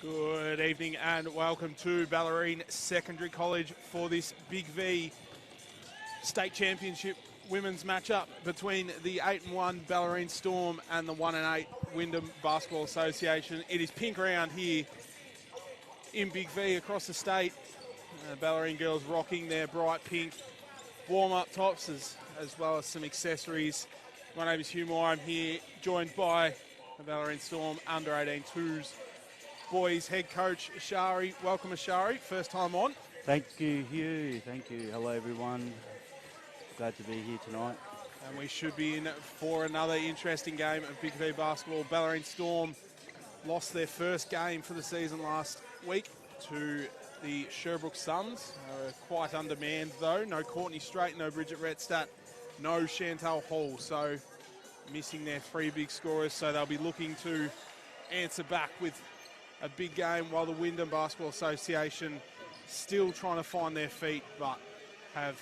Good evening and welcome to Bellarine Secondary College for this BigV State Championship women's matchup between the 8-1 Bellarine Storm and the 1-8 Wyndham Basketball Association. It is pink round here in BigV across the state. Bellarine girls rocking their bright pink warm-up tops as well as some accessories. My name is Hugh Moore. I'm here joined by the Bellarine Storm under-18 twos boys head coach Ashari. Welcome, Ashari. First time on. Thank you, Hugh. Thank you. Hello, everyone. Glad to be here tonight. And we should be in for another interesting game of BigV basketball. Bellarine Storm lost their first game for the season last week to the Sherbrooke Suns. Quite undermanned though. No Courtney Strait, no Bridget Retstadt, no Chantal Hall. So missing their three big scorers. So they'll be looking to answer back with a big game, while the Wyndham Basketball Association still trying to find their feet, but have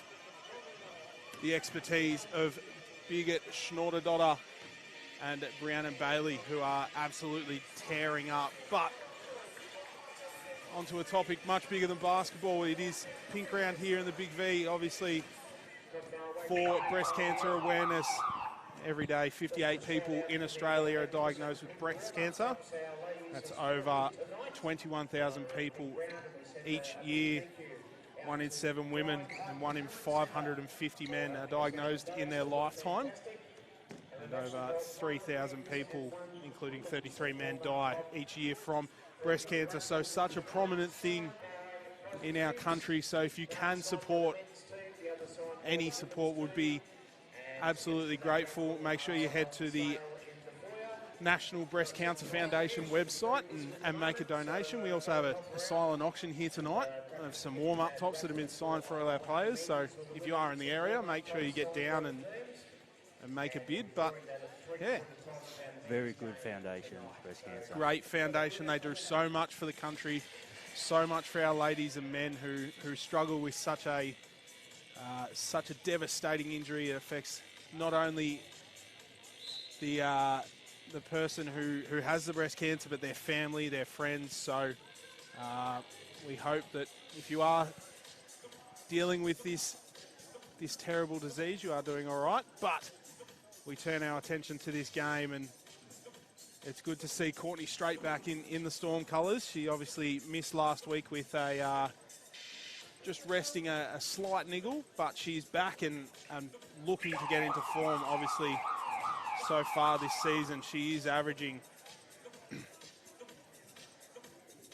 the expertise of Birgit Schnorder-Dotter and Brianna Bailey, who are absolutely tearing up. But onto a topic much bigger than basketball. It is pink round here in the Big V, obviously, for breast cancer awareness. Every day, 58 people in Australia are diagnosed with breast cancer. That's over 21,000 people each year. 1 in 7 women and 1 in 550 men are diagnosed in their lifetime. And over 3,000 people, including 33 men, die each year from breast cancer. So such a prominent thing in our country. So if you can support, any support would be absolutely grateful. Make sure you head to the National Breast Cancer Foundation website and make a donation. We also have a silent auction here tonight of some warm-up tops that have been signed for all our players. So if you are in the area, make sure you get down and make a bid. But yeah, Very good foundation, breast cancer. great foundation. They do so much for the country, so much for our ladies and men who struggle with such a devastating injury. It affects not only the person who has the breast cancer, but their family, their friends. So we hope that if you are dealing with this terrible disease, you are doing all right. But we turn our attention to this game, and it's good to see Courtney Strait back in the Storm colours. She obviously missed last week with just resting a slight niggle, but she's back and looking to get into form. Obviously, so far this season, she is averaging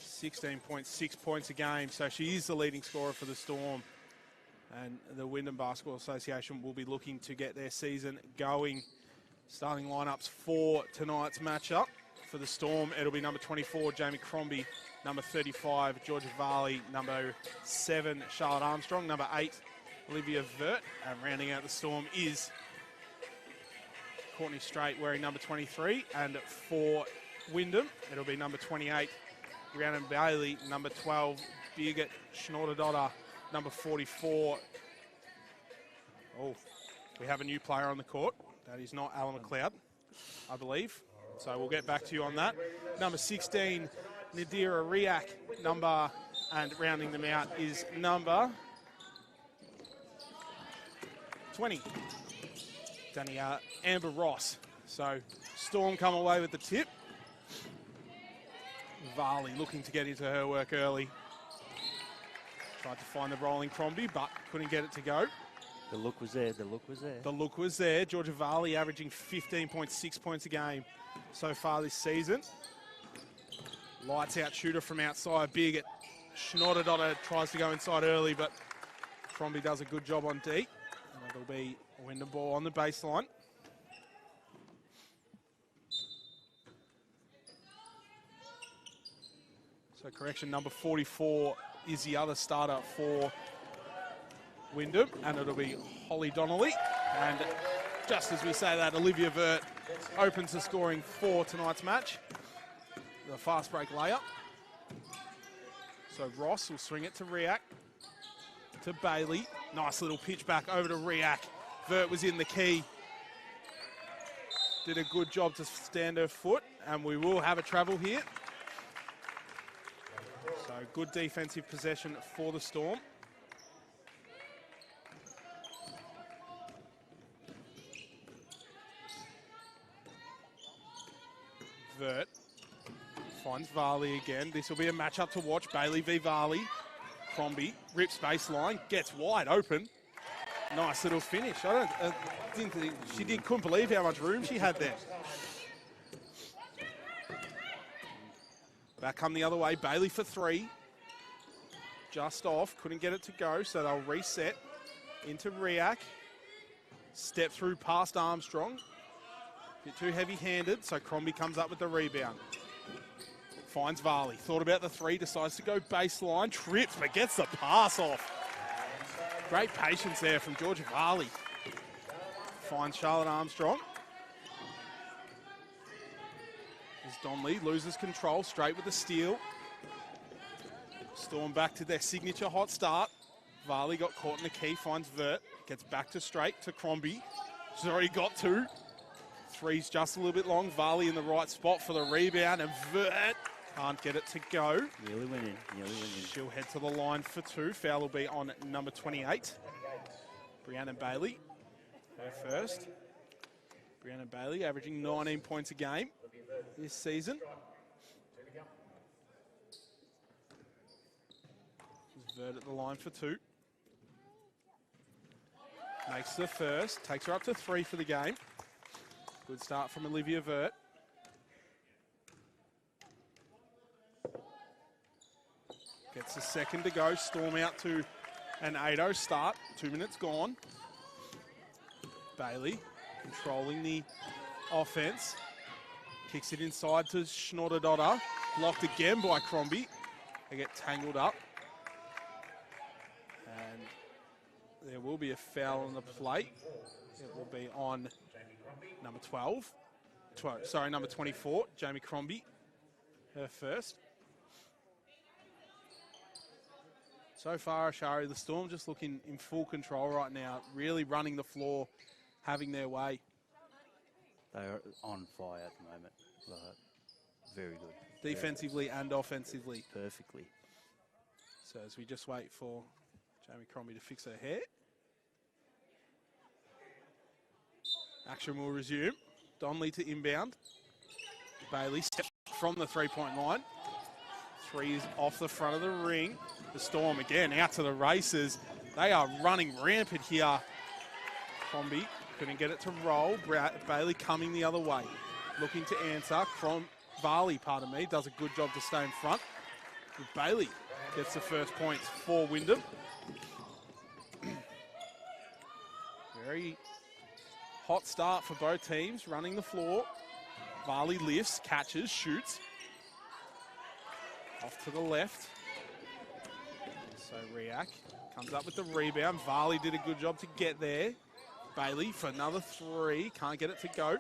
16.6 points a game. So she is the leading scorer for the Storm. And the Wyndham Basketball Association will be looking to get their season going. Starting lineups for tonight's matchup. For the Storm, it'll be number 24, Jamie Crombie. Number 35, Georgia Varley. Number 7, Charlotte Armstrong. Number 8, Olivia Vert. And rounding out the Storm is Courtney Strait wearing number 23. And for Wyndham, it'll be number 28, Brianna Bailey. Number 12, Birgit Schnorder-Dotter. Number 44. Oh, we have a new player on the court. That is not Alan McLeod, I believe. So we'll get back to you on that. Number 16, Nadira Riak. And rounding them out is number 20, Amber Ross. So Storm come away with the tip. Varley looking to get into her work early. Tried to find the rolling Crombie, but couldn't get it to go. The look was there. The look was there. The look was there. Georgia Varley averaging 15.6 points a game so far this season. Lights out shooter from outside. Birgit Schnorder-Dotter tries to go inside early, but Crombie does a good job on D. And it'll be a Wyndham ball on the baseline. So correction, number 44 is the other starter for Wyndham, and it'll be Holly Donnelly. And just as we say that, Olivia Vert opens the scoring for tonight's match. The fast break layup. So Ross will swing it to Riak, to Bailey. Nice little pitch back over to Riak. Vert was in the key. Did a good job to stand her foot, and we will have a travel here. good defensive possession for the Storm. Vert finds Varley again. This will be a matchup to watch. Bailey v. Varley. Crombie rips baseline, gets wide open. Nice little finish. Didn't think couldn't believe how much room she had there. Back come the other way. Bailey for three. Just off. Couldn't get it to go, so they'll reset into Riak. Step through past Armstrong. Bit too heavy-handed, so Crombie comes up with the rebound. Finds Varley. Thought about the three, decides to go baseline. Trips, but gets the pass off. Great patience there from Georgia Varley. Finds Charlotte Armstrong. As Donley loses control, straight with the steal. Storm back to their signature hot start. Varley got caught in the key, finds Vert. Gets back to straight to Crombie. She's already got two. Three's just a little bit long. Varley in the right spot for the rebound, and Vert can't get it to go. Nearly winning. She'll head to the line for two. Foul will be on number 28. Brianna Bailey, her first. Brianna Bailey averaging 19 points a game this season. Vert at the line for two. Makes the first, takes her up to three for the game. Good start from Olivia Vert. Gets the second to go. Storm out to an 8-0 start. 2 minutes gone. Bailey controlling the offense. Kicks it inside to Schnotter-Dotter. Blocked again by Crombie. They get tangled up. And there will be a foul on the plate. It will be on number number 24, Jamie Crombie, her first. So far, Ashari, the Storm just looking in full control right now, really running the floor, having their way. They are on fire at the moment. Very good. Defensively and offensively. Perfectly. So as we just wait for Jamie Crombie to fix her hair. Action will resume. Donley to inbound. Bailey steps from the three-point line. Three is off the front of the ring. The Storm again out to the races. They are running rampant here. Crombie couldn't get it to roll. Bailey coming the other way. Looking to answer. Varley, does a good job to stay in front. Bailey gets the first points for Wyndham. Very hot start for both teams, running the floor. Varley lifts, catches, shoots. Off to the left. So Riak comes up with the rebound. Varley did a good job to get there. Bailey for another three, can't get it to go.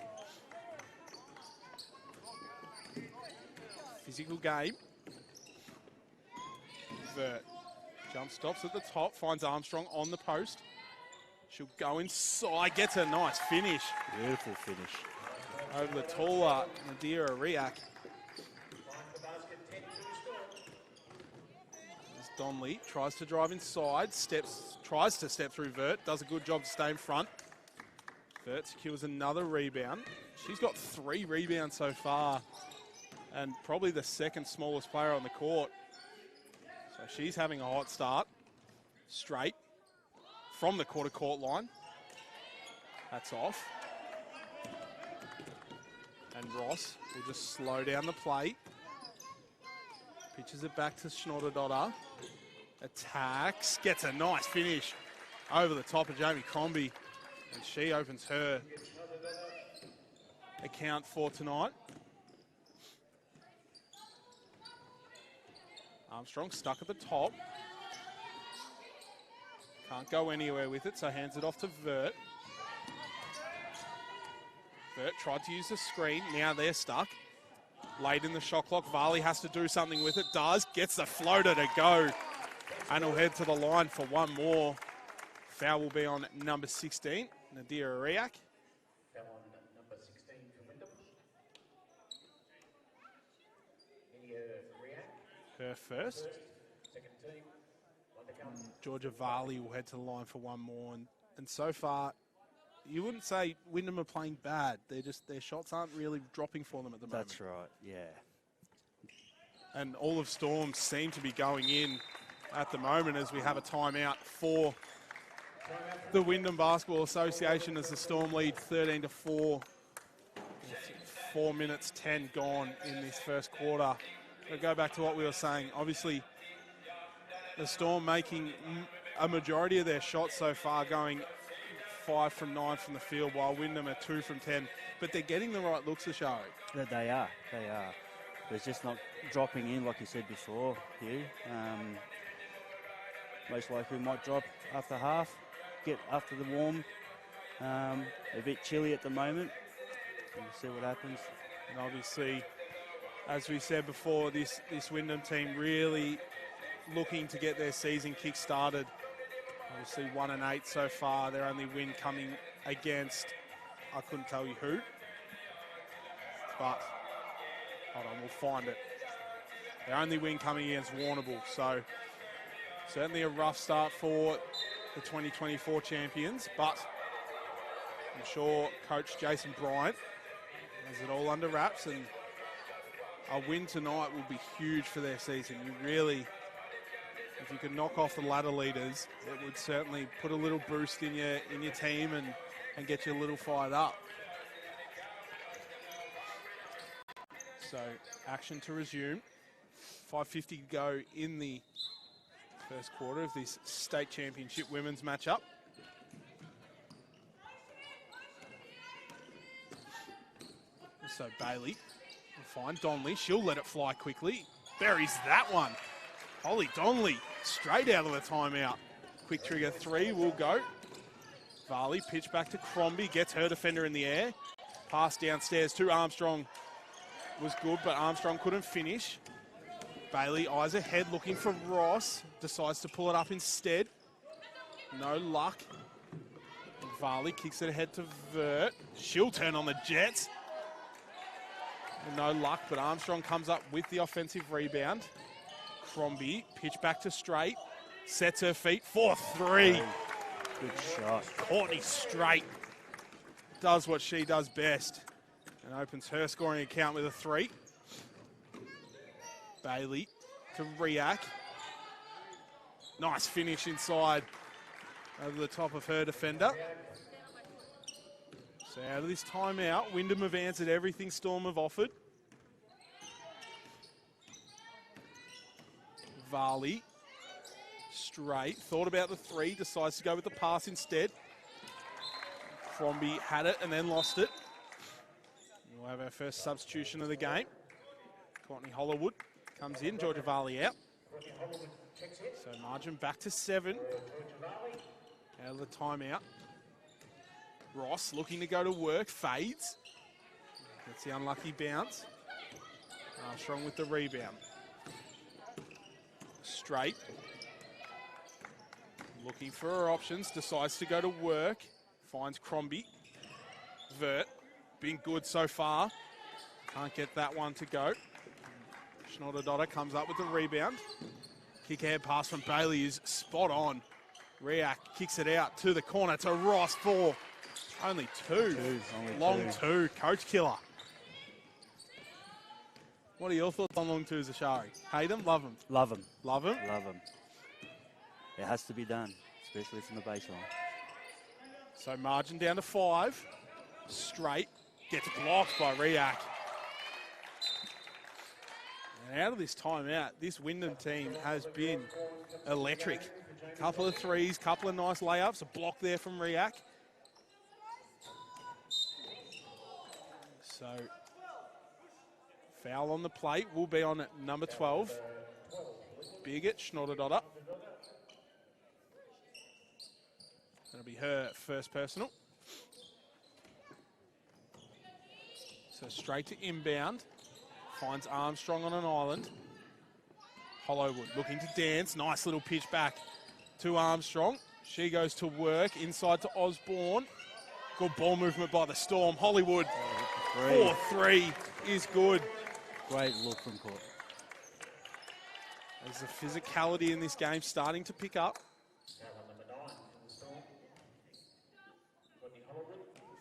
Physical game. Vert jump stops at the top, finds Armstrong on the post. She'll go inside, gets a nice finish. Beautiful finish. Over the taller Nadira Riak. As Donley tries to drive inside, tries to step through Vert, does a good job to stay in front. Vert secures another rebound. She's got 3 rebounds so far, and probably the second smallest player on the court. So she's having a hot start. Straight from the quarter court line. That's off. And Ross will just slow down the play. Pitches it back to Schnotter-Dotter. Attacks, gets a nice finish over the top of Jamie Crombie. And she opens her account for tonight. Armstrong stuck at the top. Can't go anywhere with it, so hands it off to Vert. Vert tried to use the screen, now they're stuck. Late in the shot clock, Varley has to do something with it, does, gets the floater to go. And he'll head to the line for one more. Foul will be on number 16, Nadira Riak. Foul on number 16 for Wyndham. Nadira Riak. her first. Georgia Varley will head to the line for one more. And so far, you wouldn't say Wyndham are playing bad. Their shots aren't really dropping for them at the moment. That's right, yeah. And all of Storm seem to be going in at the moment as we have a timeout for the Wyndham Basketball Association as the Storm lead 13-4. 4 minutes 10 gone in this first quarter. We'll go back to what we were saying. Obviously, the Storm making a majority of their shots so far, going 5 from 9 from the field, while Wyndham are 2 from 10. But they're getting the right looks, Ashari. They are. They're just not dropping in, like you said before, Hugh. Most likely might drop after half, get after the warm. A bit chilly at the moment. We'll see what happens. And obviously, as we said before, this Wyndham team really looking to get their season kick-started. Obviously 1-8 so far. Their only win coming against, I couldn't tell you who. But, hold on, we'll find it. Their only win coming against Warrnambool. So, certainly a rough start for the 2024 champions. But, I'm sure Coach Jason Bryant has it all under wraps, and a win tonight will be huge for their season. You really, if you could knock off the ladder leaders, it would certainly put a little boost in your team and get you a little fired up. So action to resume. 5:50 to go in the first quarter of this state championship women's matchup. So Bailey will find Donnelly. She'll let it fly quickly. Buries that one. Holly Donnelly straight out of the timeout. Quick trigger three will go. Varley pitch back to Crombie. Gets her defender in the air. Pass downstairs to Armstrong. Was good, but Armstrong couldn't finish. Bailey eyes ahead looking for Ross. Decides to pull it up instead. No luck. Varley kicks it ahead to Vert. She'll turn on the Jets. No luck, but Armstrong comes up with the offensive rebound. Crombie, pitch back to Straight. Sets her feet for three. Good shot. Courtney Straight does what she does best and opens her scoring account with a three. Bailey to Riak. Nice finish inside over the top of her defender. So out of this timeout, Wyndham have answered everything Storm have offered. Varley, Straight, thought about the three, decides to go with the pass instead. Crombie had it and then lost it. We'll have our first substitution of the game. Courtney Hollywood comes in, Georgia Varley out. So margin back to 7. Out of the timeout. Ross looking to go to work, fades. That's the unlucky bounce. Armstrong with the rebound. Straight. Looking for her options, decides to go to work. Finds Crombie. Vert, been good so far. Can't get that one to go. Schnotter-Dotter comes up with the rebound. Kick ahead pass from Bailey is spot on. Riak kicks it out to the corner to Ross for only two. Long two. Coach killer. What are your thoughts on long twos, Ashari? Hate them? Love them? Love them. Love them? Love them. It has to be done, especially from the baseline. So margin down to 5. Straight. Gets blocked by Riak. And out of this timeout, this Wyndham team has been electric. Couple of threes, couple of nice layups. A block there from Riak. So foul on the plate will be on number 12. Bigot, Schnotter-Dotter. That'll be her first personal. So straight to inbound. Finds Armstrong on an island. Hollywood looking to dance. Nice little pitch back to Armstrong. She goes to work inside to Osborne. Good ball movement by the Storm. Hollywood, 4-3 is good. Great look from court. There's the physicality in this game starting to pick up.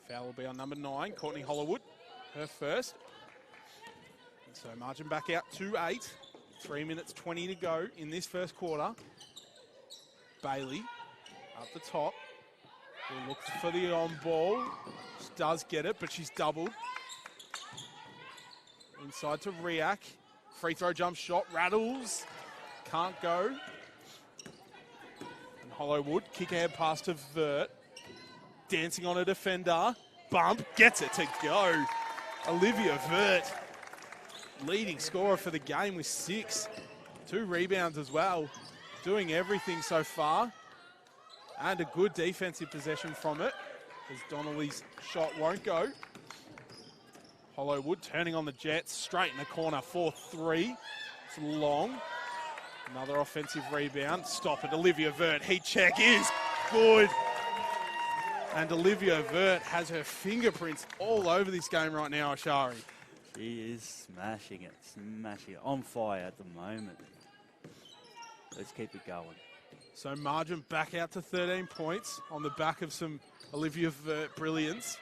Foul will be on number 9, Courtney Hollywood, her first. And so margin back out 2-8. 3 minutes 20 to go in this first quarter. Bailey up the top. Will look for the on ball. She does get it, but she's doubled. Inside to Riak. Free throw jump shot. Rattles. Can't go. And Hollywood kick ahead pass to Vert. Dancing on a defender. Bump. Gets it to go. Olivia Vert. Leading scorer for the game with 6. 2 rebounds as well. Doing everything so far. And a good defensive possession from it, as Donnelly's shot won't go. Hollywood turning on the Jets, straight in the corner, 4-3. It's long. Another offensive rebound. Stop it, Olivia Vert. Heat check is good. And Olivia Vert has her fingerprints all over this game right now, Ashari. She is smashing it. On fire at the moment. Let's keep it going. So margin back out to 13 points on the back of some Olivia Vert brilliance.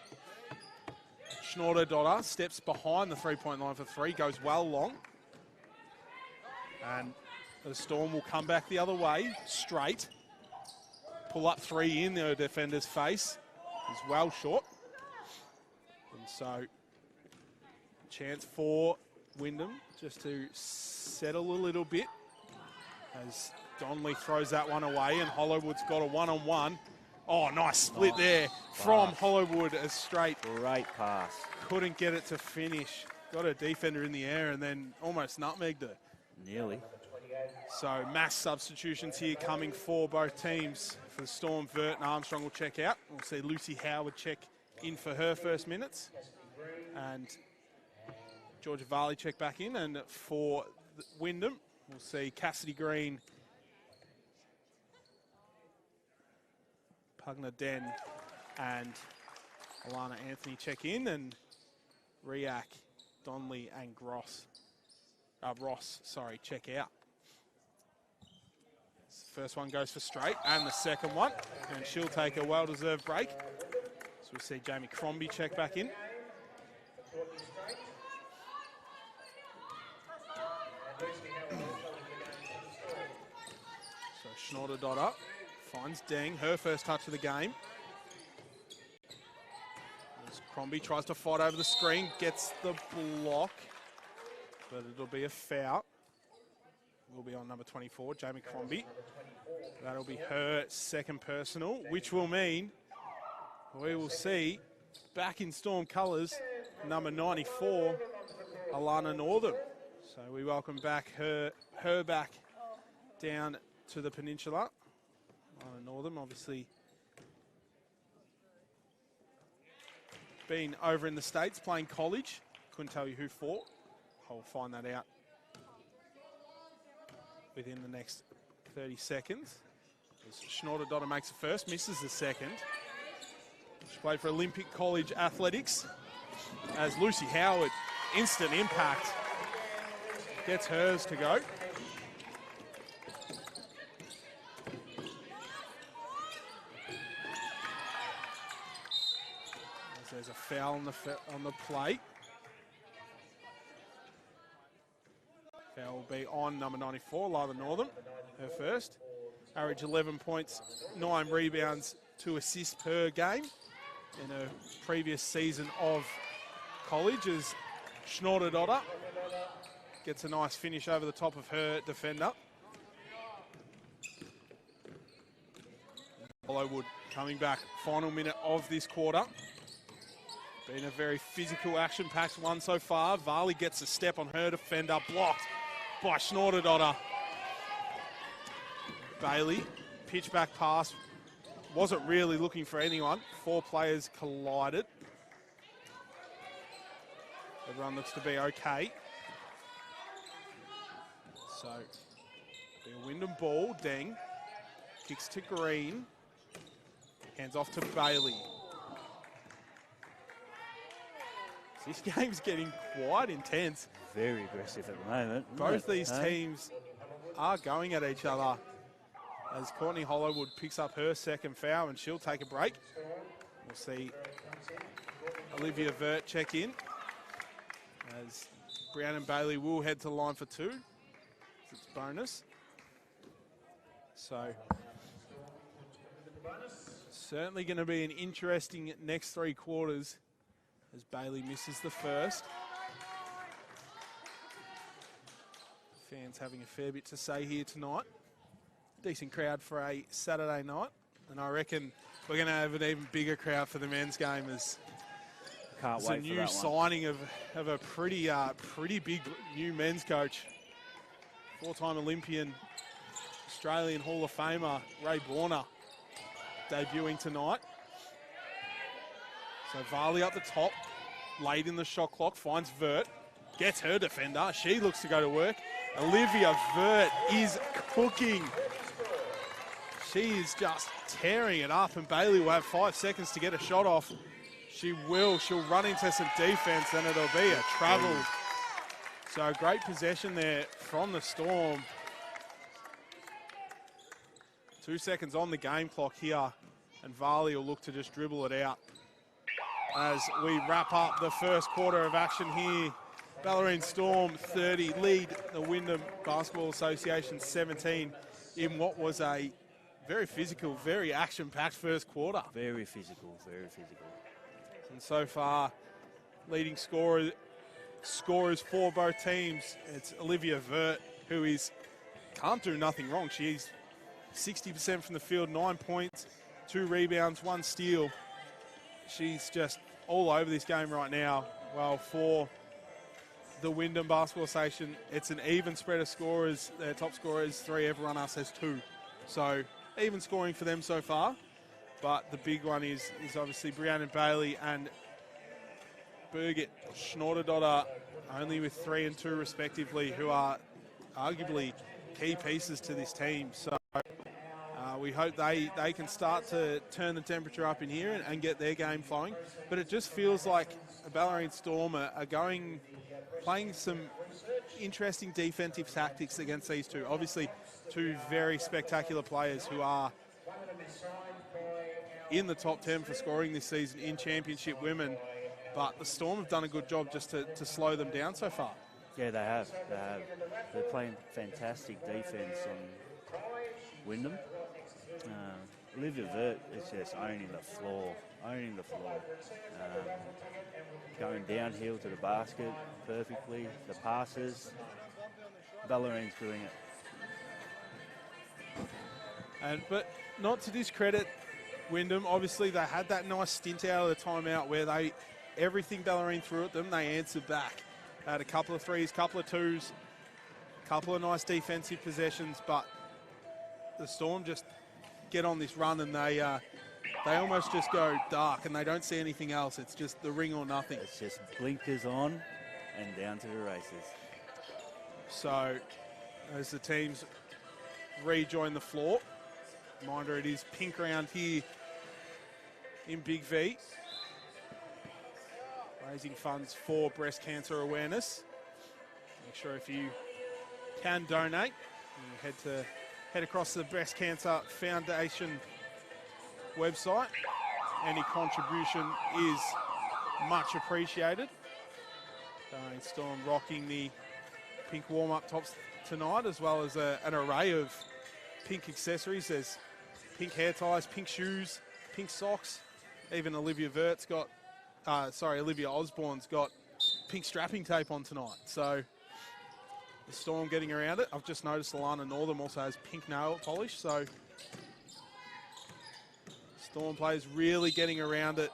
Schnorder-Dotter steps behind the three-point line for 3, goes well long. And the Storm will come back the other way, straight. Pull up 3 in the defender's face. Is well short. And so, chance for Wyndham just to settle a little bit as Donnelly throws that one away, and Hollywood's got a one-on-one. Oh, nice split there from Hollywood, a straight. Great pass. Couldn't get it to finish. Got a defender in the air and then almost nutmegged her. Nearly. So mass substitutions here coming for both teams. For the Storm, Vert and Armstrong will check out. We'll see Lucy Howard check in for her first minutes. And Georgia Varley check back in. And for Wyndham, we'll see Cassidy Green, Pugna Den, and Alana Anthony check in, and Riak, Donnelly, and Ross check out. First one goes for straight, and the second one, and she'll take a well-deserved break. So we see Jamie Crombie check back in. So Schnorder-Dotter finds Deng, her first touch of the game. As Crombie tries to fight over the screen, gets the block, but it'll be a foul. Will be on number 24, Jamie Crombie. That'll be her second personal, which will mean we will see back in Storm colours, number 94, Alana Northam. So we welcome back her back down to the peninsula. Alana Northam, obviously been over in the States playing college. Couldn't tell you who for. I'll find that out within the next 30 seconds. Schnorder-Dotter makes the first, misses the second. She played for Olympic College Athletics. As Lucy Howard, instant impact, gets hers to go. As there's a foul on the plate. Foul will be on number 94, Lila Northam, her first. Average 11 points, 9 rebounds, 2 assists per game in her previous season of college, as Schnorder-Dotter gets a nice finish over the top of her defender. Hollywood coming back, final minute of this quarter. Been a very physical, action-packed one so far. Varley gets a step on her defender, blocked by Schnorder-Dotter. Bailey, pitch back pass, wasn't really looking for anyone. 4 players collided. Everyone looks to be okay. So, be a Wyndham ball, Deng, kicks to Green, hands off to Bailey. This game's getting quite intense. Very aggressive at the moment. Both these teams are going at each other as Courtney Hollowood picks up her second foul and she'll take a break. We'll see Olivia Vert check in as Brown and Bailey will head to the line for 2. It's bonus. So certainly going to be an interesting next 3 quarters as Bailey misses the first. Fans having a fair bit to say here tonight. Decent crowd for a Saturday night, and I reckon we're going to have an even bigger crowd for the men's game as Can't it's wait a for new that one. signing of a pretty big new men's coach. 4-time Olympian, Australian Hall of Famer Ray Borner debuting tonight. So Varley up the top, late in the shot clock, finds Vert, gets her defender. She looks to go to work. Olivia Vert is cooking. She is just tearing it up, and Bailey will have 5 seconds to get a shot off. She will. She'll run into some defense, and it'll be a travel. So a great possession there from the Storm. 2 seconds on the game clock here, and Varley will look to just dribble it out as we wrap up the first quarter of action here. Bellarine Storm 30 lead the Wyndham Basketball Association 17 in what was a very physical, very action-packed first quarter. Very physical, very physical. And so far, leading scorers for both teams, it's Olivia Vert, who can't do nothing wrong. She's 60% from the field, 9 points, 2 rebounds, 1 steal. She's just all over this game right now. Well, for the Wyndham Basketball Association, it's an even spread of scorers. Their top scorer is 3, everyone else has 2. So even scoring for them so far. But the big one is obviously Brown and Bailey and Birgit Schnorderdotter, only with 3 and 2 respectively, who are arguably key pieces to this team. So we hope they can start to turn the temperature up in here and get their game flowing. But it just feels like the Bellarine Storm are playing some interesting defensive tactics against these two. Obviously, 2 very spectacular players who are in the top 10 for scoring this season in Championship Women. But the Storm have done a good job just to slow them down so far. Yeah, they have. They're playing fantastic defence on Wyndham. Olivia Vert is just owning the floor. Going downhill to the basket perfectly. The passes. Bellarine's doing it. But not to discredit Wyndham, obviously they had that nice stint out of the timeout where everything Bellarine threw at them, they answered back. They had a couple of 3s, couple of 2s, couple of nice defensive possessions, but the Storm just get on this run and they almost just go dark and they don't see anything else. It's just the ring or nothing. It's just blinkers on and down to the races. So as the teams rejoin the floor, reminder it is pink round here in BigV, raising funds for breast cancer awareness. Make sure if you can donate, you head across to the Breast Cancer Foundation website. Any contribution is much appreciated. Storm rocking the pink warm-up tops tonight, as well as an array of pink accessories. There's pink hair ties, pink shoes, pink socks. Even Olivia Osborne's got pink strapping tape on tonight. So the Storm getting around it. I've just noticed Alana Northam also has pink nail polish. So Storm players really getting around it.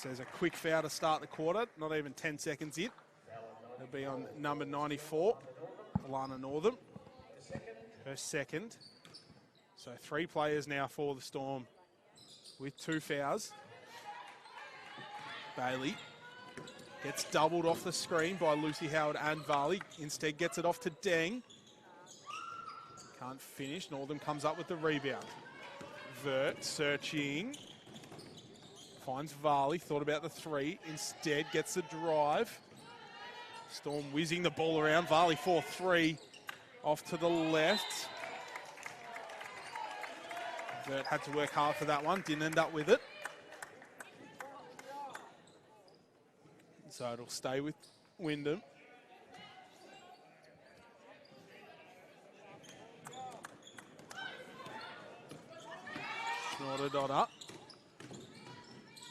There's a quick foul to start the quarter, not even 10 seconds in. It'll be on number 94, Alana Northam. Her second. So 3 players now for the Storm with 2 fouls. Bailey gets doubled off the screen by Lucy Howard and Varley. Instead gets it off to Deng. Can't finish. Northam comes up with the rebound. Vert searching. Finds Varley. Thought about the 3. Instead gets the drive. Storm whizzing the ball around. Varley 4-3. Off to the left. Vert had to work hard for that one, didn't end up with it. So it'll stay with Wyndham. Dot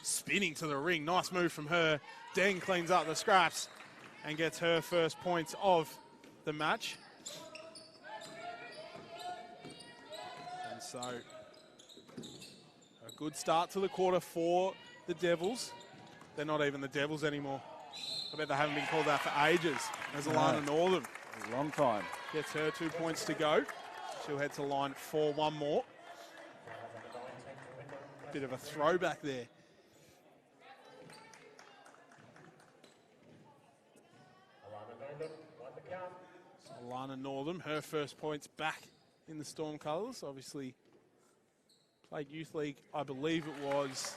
spinning to the ring. Nice move from her. Deng cleans up the scraps and gets her first points of the match. And so a good start to the quarter for the Devils. They're not even the Devils anymore. I bet they haven't been called that for ages. There's Alana Northam. A long time. Gets her 2 points to go. She'll head to line for one more. Bit of a throwback there. So Alana Northam, her first points back in the Storm colours. Obviously played Youth League, I believe it was,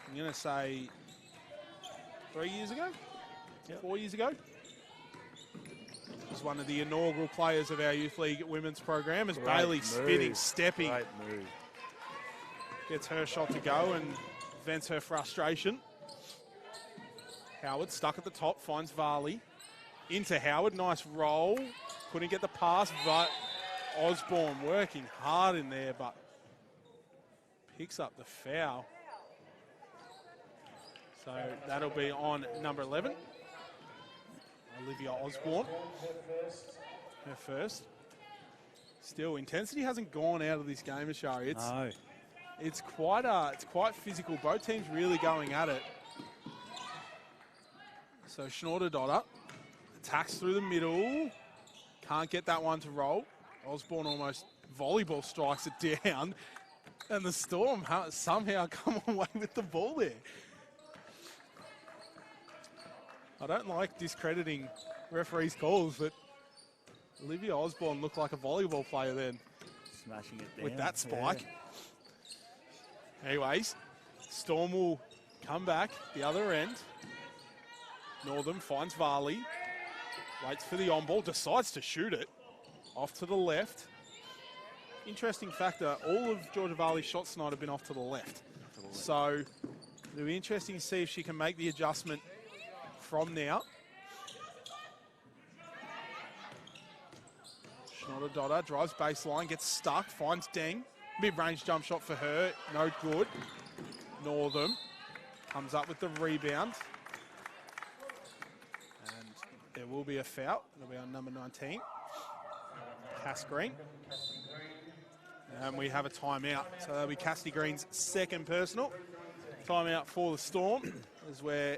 I'm going to say 3 years ago? Yep. 4 years ago? Was one of the inaugural players of our Youth League women's program as Bailey spinning, stepping. Great move. Gets her shot to go and vents her frustration. Howard stuck at the top, finds Varley. Into Howard, nice roll. Couldn't get the pass, but Osborne working hard in there, but picks up the foul. So that'll be on number 11. Olivia Osborne, her first. Still, intensity hasn't gone out of this game, Ashari. It's quite physical. Both teams really going at it. So Schnorder-Dotter attacks through the middle. Can't get that one to roll. Osborne almost volleyball strikes it down. And the Storm somehow come away with the ball there. I don't like discrediting referees' calls, but Olivia Osborne looked like a volleyball player then. Smashing it down. With that spike. Yeah. Anyways, Storm will come back the other end. Northam finds Varley. Waits for the on-ball, decides to shoot it. Off to the left. Interesting factor, all of Georgia Varley's shots tonight have been off to the left. So it'll be interesting to see if she can make the adjustment from now. Schnorder-Dotter drives baseline, gets stuck, finds Deng. Mid-range jump shot for her, no good. Northam comes up with the rebound. And there will be a foul. It'll be on number 19, Cass Green. And we have a timeout. So that'll be Cassidy Green's second personal. Timeout for the Storm as we're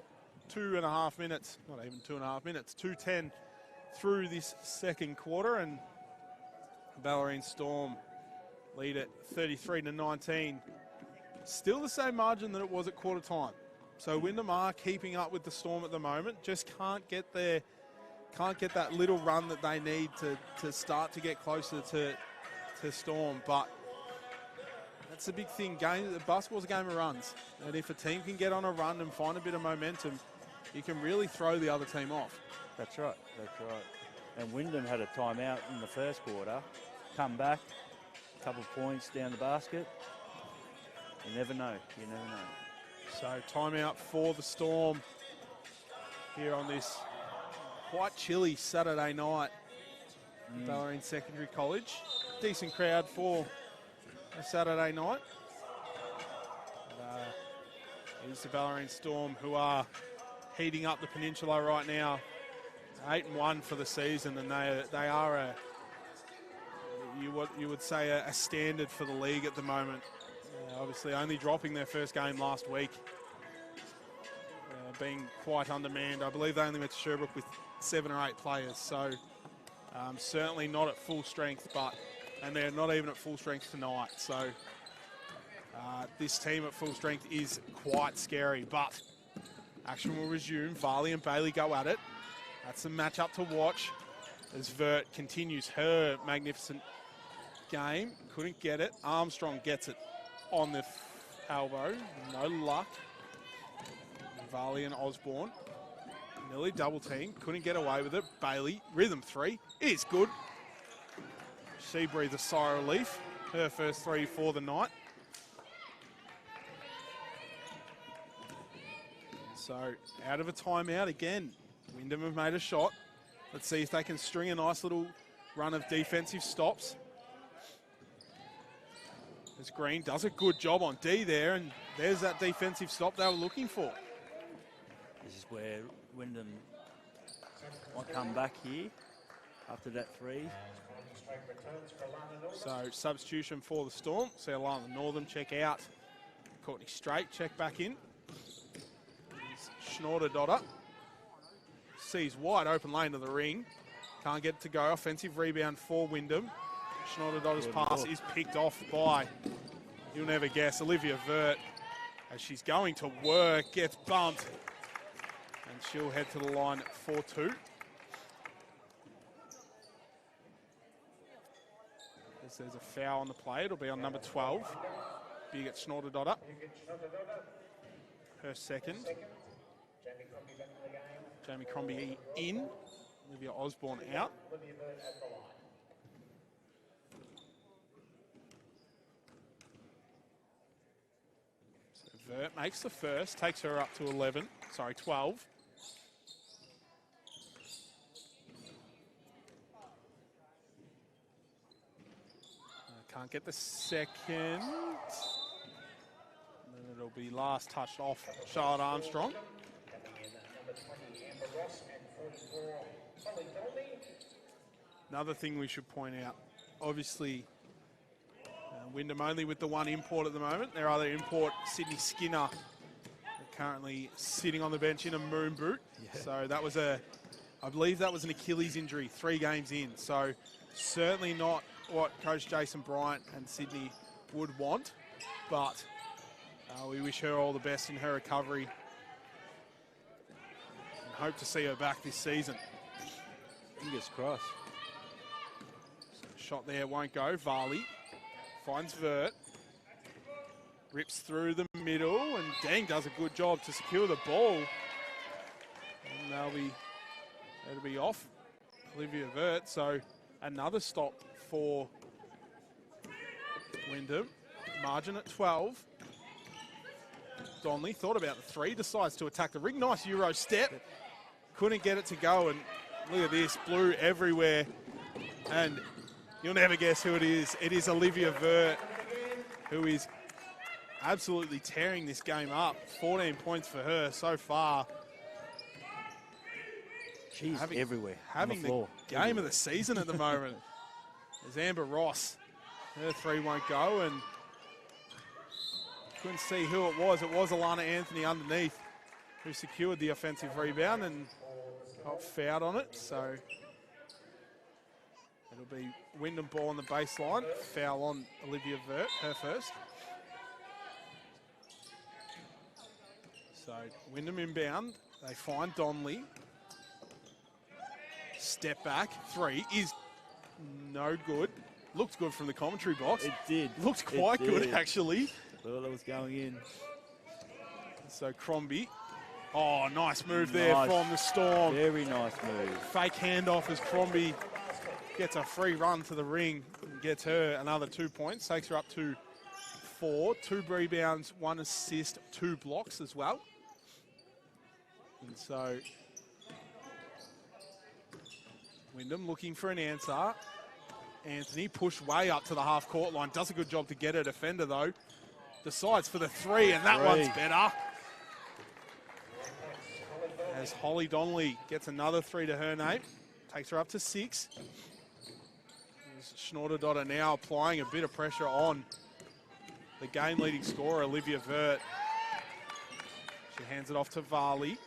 2.5 minutes, not even 2.5 minutes, 2:10 through this second quarter, and Bellarine Storm lead at 33-19. Still the same margin that it was at quarter time. So Wyndham are keeping up with the Storm at the moment, just can't get that little run that they need to start to get closer to Storm. But that's a big thing. Basketball's a game of runs, and if a team can get on a run and find a bit of momentum, you can really throw the other team off. That's right, that's right. And Wyndham had a timeout in the first quarter, come back, a couple of points down the basket. You never know, you never know. So timeout for the Storm here on this quite chilly Saturday night. Bellarine Secondary College. Decent crowd for a Saturday night. It is the Bellarine Storm who are heating up the peninsula right now. 8-1 for the season, and they are you would say a standard for the league at the moment. Obviously only dropping their first game last week. Being quite undermanned. I believe they only went to Sherbrooke with 7 or 8 players, so certainly not at full strength, and they're not even at full strength tonight. So this team at full strength is quite scary, but action will resume. Varley and Bailey go at it. That's a matchup to watch as Vert continues her magnificent game. Couldn't get it. Armstrong gets it on the elbow. No luck. Varley and Osborne nearly double team. Couldn't get away with it. Bailey, rhythm 3 is good. She breathed a sigh of relief. Her first 3 for the night. So out of a timeout again. Wyndham have made a shot. Let's see if they can string a nice little run of defensive stops. As Green does a good job on D there, and there's that defensive stop they were looking for. This is where Wyndham might come back here after that 3. So substitution for the Storm. See Alana Northam check out. Courtney Strait check back in. Schnorder-Dotter sees wide open lane to the ring. Can't get it to go. Offensive rebound for Wyndham. Schnorder-Dotter's pass is picked off by, you'll never guess, Olivia Vert. As she's going to work, gets bumped. And she'll head to the line for 2. As there's a foul on the play, it'll be on number 12. Big at Schnorder-Dotter. Her second. Jamie Crombie in. Olivia Osborne out. So Vert makes the first, takes her up to 12. Can't get the second. And then it'll be last touched off Charlotte Armstrong. Another thing we should point out, obviously, Wyndham only with the one import at the moment. Their other import, Sydney Skinner, currently sitting on the bench in a moon boot. Yeah. So that was I believe that was an Achilles injury 3 games in. So certainly not what Coach Jason Bryant and Sydney would want, but we wish her all the best in her recovery and hope to see her back this season. Fingers crossed. Shot there won't go. Varley finds Vert, rips through the middle, and Dang does a good job to secure the ball. And that'll be off Olivia Vert. So another stop for Wyndham. Margin at 12. Donnelly thought about the 3, decides to attack the ring. Nice Euro step. Couldn't get it to go, and look at this, blue everywhere. And you'll never guess who it is. It is Olivia Vert, who is absolutely tearing this game up. 14 points for her so far. She's everywhere. Having the game of the season at the moment. There's Amber Ross. Her 3 won't go, and couldn't see who it was. It was Alana Anthony underneath who secured the offensive rebound and got fouled on it. So it'll be Wyndham ball on the baseline. Foul on Olivia Vert, her first. So Wyndham inbound. They find Donnelly. Step back. 3 is no good. Looked good from the commentary box. It did. Looked quite good, actually. Thought it was going in. So Crombie. Oh, nice move there from the Storm. Very nice move. Fake handoff as Crombie gets a free run to the ring and gets her another 2 points. Takes her up to 4. 2 rebounds, 1 assist, 2 blocks as well. And so Wyndham looking for an answer. Anthony pushed way up to the half-court line. Does a good job to get her defender, though. Decides for the 3, and that one's better. As Holly Donnelly gets another 3 to her name. Takes her up to 6. Schnorder-Dotter now applying a bit of pressure on the game-leading scorer, Olivia Vert. She hands it off to Varley.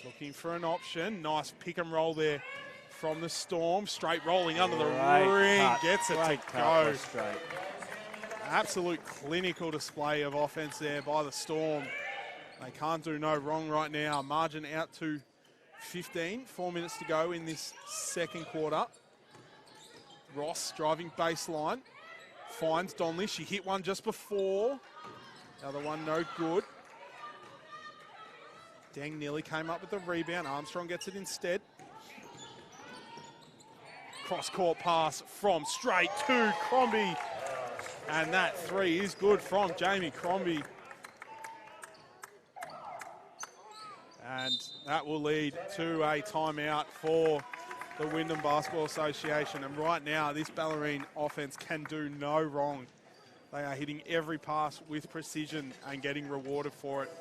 Looking for an option. Nice pick and roll there from the Storm. Straight rolling under the ring. Gets it to go. Absolute clinical display of offense there by the Storm. They can't do no wrong right now. Margin out to 15. 4 minutes to go in this second quarter. Ross driving baseline. Finds Donnelly. She hit one just before. The other one no good. Dang nearly came up with the rebound. Armstrong gets it instead. Cross-court pass from straight to Crombie. And that three is good from Jamie Crombie. And that will lead to a timeout for the Wyndham Basketball Association. And right now, this Bellarine offense can do no wrong. They are hitting every pass with precision and getting rewarded for it.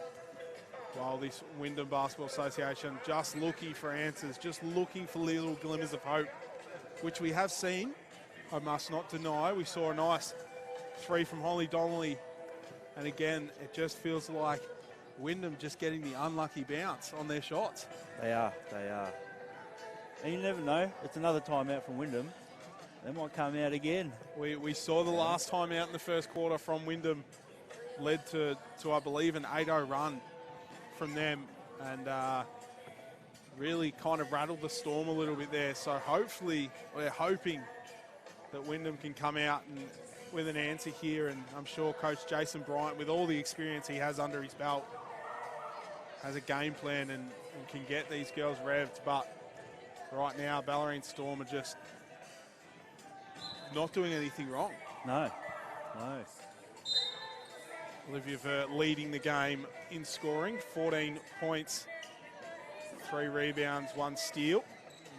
While this Wyndham Basketball Association just looking for answers, just looking for little glimmers of hope, which we have seen, I must not deny. We saw a nice three from Holly Donnelly. And again, it just feels like Wyndham just getting the unlucky bounce on their shots. They are. And you never know. It's another timeout from Wyndham. They might come out again. We saw the last time out in the first quarter from Wyndham led to I believe, an 8-0 run from them, and really kind of rattled the Storm a little bit there. So hopefully, we're hoping that Wyndham can come out and with an answer here, and I'm sure Coach Jason Bryant, with all the experience he has under his belt, has a game plan and can get these girls revved. But right now, Bellarine Storm are just not doing anything wrong. No. Olivia Vert leading the game in scoring, 14 points, 3 rebounds, 1 steal.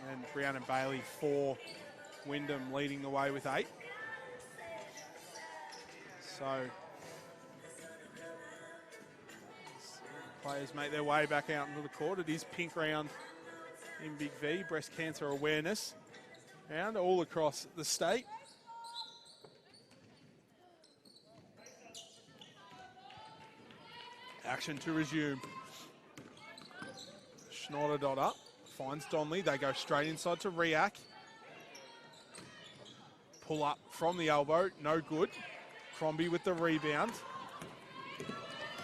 And Brianna Bailey for Wyndham leading the way with 8. So players make their way back out into the court. It is pink round in Big V, breast cancer awareness round all across the state. Action to resume. Schnorder finds Donnelly. They go straight inside to Riak. Pull up from the elbow, no good. Crombie with the rebound.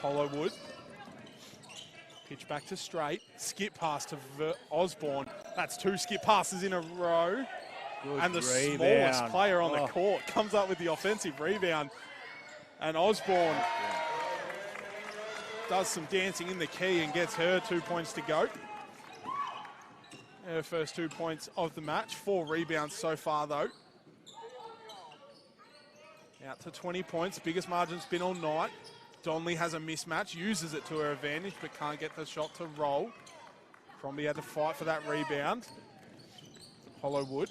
Hollowwood. Pitch back to straight. Skip pass to Osborne. That's 2 skip passes in a row. Good and the rebound. Smallest player on the court comes up with the offensive rebound. And Osborne does some dancing in the key and gets her 2 points to go. Her first 2 points of the match. 4 rebounds so far, though. Out to 20 points. Biggest margin's been all night. Donnelly has a mismatch, uses it to her advantage, but can't get the shot to roll. Crombie had to fight for that rebound. Hollowwood.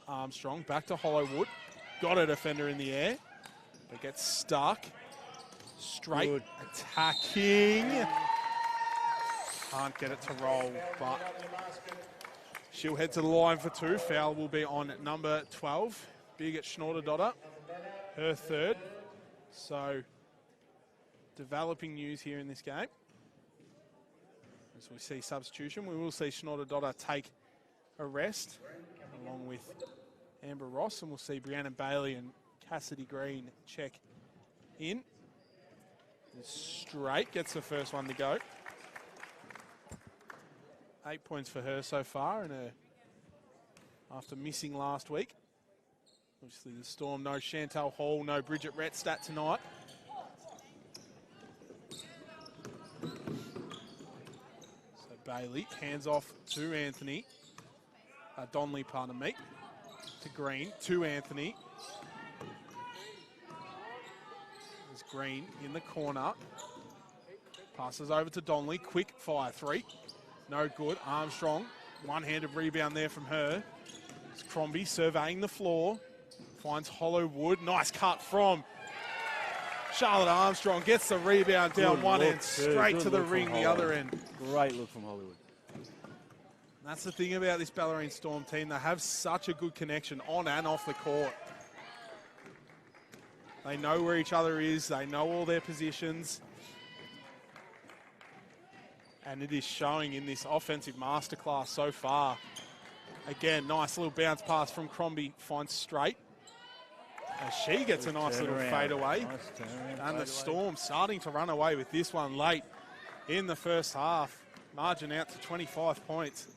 Armstrong back to Hollowwood. Got a defender in the air, but gets stuck. Straight Good. attacking. Can't get it to roll, but she'll head to the line for 2. Foul will be on number 12. Big at Schnorder, her 3rd. So developing news here in this game. As we see substitution, we will see Schnorder take a rest along with Amber Ross, and we'll see Brianna Bailey and Cassidy Green check in. Straight gets the first one to go. 8 points for her so far, and after missing last week. Obviously the Storm, no Chantal Hall, no Bridget Rettstadt tonight. So Bailey hands off to Anthony. Donnelly, pardon me. To Green, to Anthony. There's Green in the corner. Passes over to Donnelly, quick fire 3. No good. Armstrong, one-handed rebound there from her. It's Crombie surveying the floor. Finds Hollowwood. Nice cut from Charlotte Armstrong. Gets the rebound down Good one look, end, straight to the ring the other end. Great look from Hollywood. That's the thing about this Bellarine Storm team. They have such a good connection on and off the court. They know where each other is. They know all their positions. And it is showing in this offensive masterclass so far. Again, nice little bounce pass from Crombie. Finds straight. As she gets a nice little fadeaway. And the Storm starting to run away with this one late in the first half. Margin out to 25 points.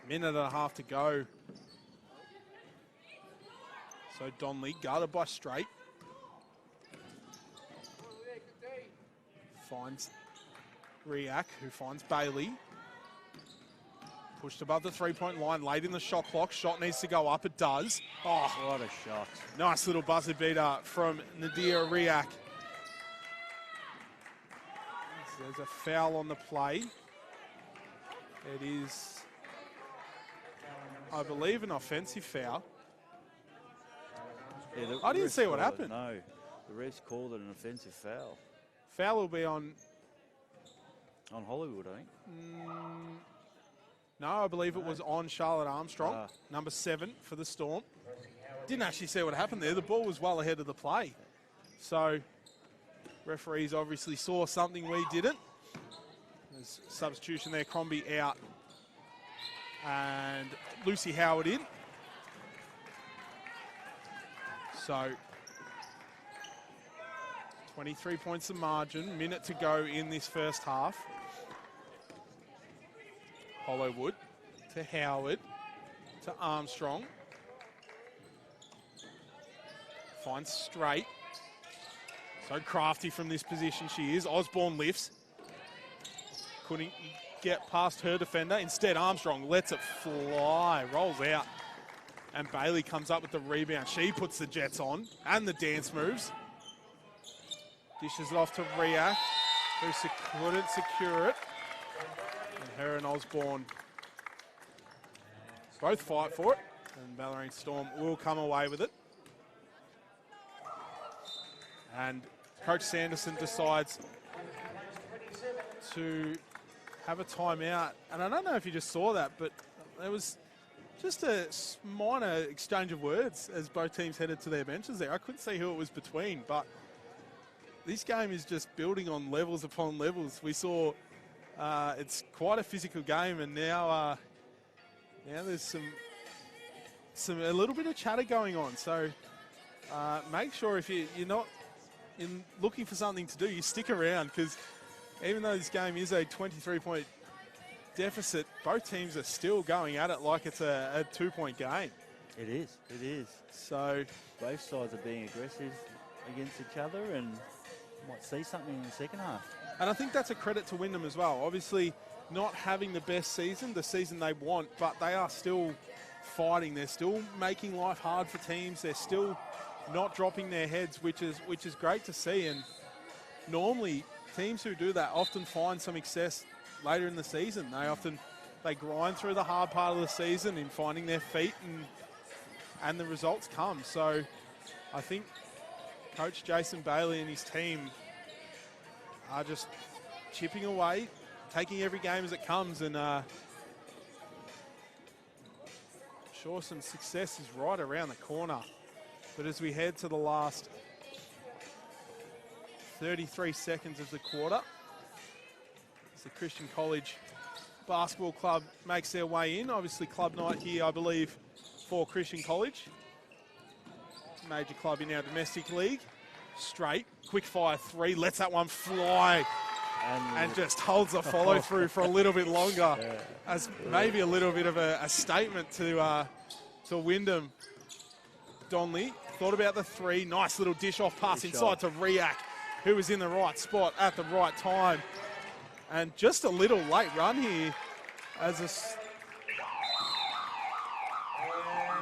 Minute and a half to go. So Donnelly guarded by Straight. Finds Riak, who finds Bailey. Pushed above the three-point line, late in the shot clock. Shot needs to go up. It does. Oh, What a shot. nice little buzzer beater from Nadia Riak. There's a foul on the play. It is, I believe, an offensive foul. Yeah, I didn't refs see what called it. happened. No, the refs called it an offensive foul. Foul will be on, On Hollywood, I think. no, I believe it was on Charlotte Armstrong, Ah. number 7 for the Storm. Didn't actually see what happened there. The ball was well ahead of the play. So, referees obviously saw something we didn't. There's substitution there, Crombie out. And Lucy Howard in. So, 23 points of margin, minute to go in this first half. Hollowwood to Howard to Armstrong. Finds straight. So crafty from this position she is. Osborne lifts. Couldn't get past her defender. Instead, Armstrong lets it fly, rolls out. And Bailey comes up with the rebound. She puts the Jets on and the dance moves. Dishes it off to Riak, who couldn't secure it. And her and Osborne both fight for it. And Bellarine Storm will come away with it. And Coach Sanderson decides to have a timeout. And I don't know if you just saw that, but there was just a minor exchange of words as both teams headed to their benches there. I couldn't see who it was between, but this game is just building on levels upon levels. We saw it's quite a physical game, and now there's a little bit of chatter going on. So make sure if you're not looking for something to do, you stick around, because even though this game is a 23-point deficit, both teams are still going at it like it's a 2-point game. It is. So Both sides are being aggressive against each other, and might see something in the second half. And I think that's a credit to Wyndham as well. Obviously, not having the best season, the season they want, but they are still fighting. They're still making life hard for teams. They're still not dropping their heads, which is great to see. And normally, teams who do that often find some success later in the season. They grind through the hard part of the season in finding their feet, and the results come. So I think Coach Jason Bailey and his team are just chipping away, taking every game as it comes, and sure some success is right around the corner. But as we head to the last 33 seconds of the quarter, as the Christian College Basketball Club makes their way in. Obviously club night here, I believe, for Christian College. Major club in our domestic league. Straight, quick fire three, lets that one fly. And just holds the follow through for a little bit longer, as maybe a little bit of a statement to Wyndham. Donley thought about the three, nice little dish off pass inside to Riak, who was in the right spot at the right time. And just a little late run here as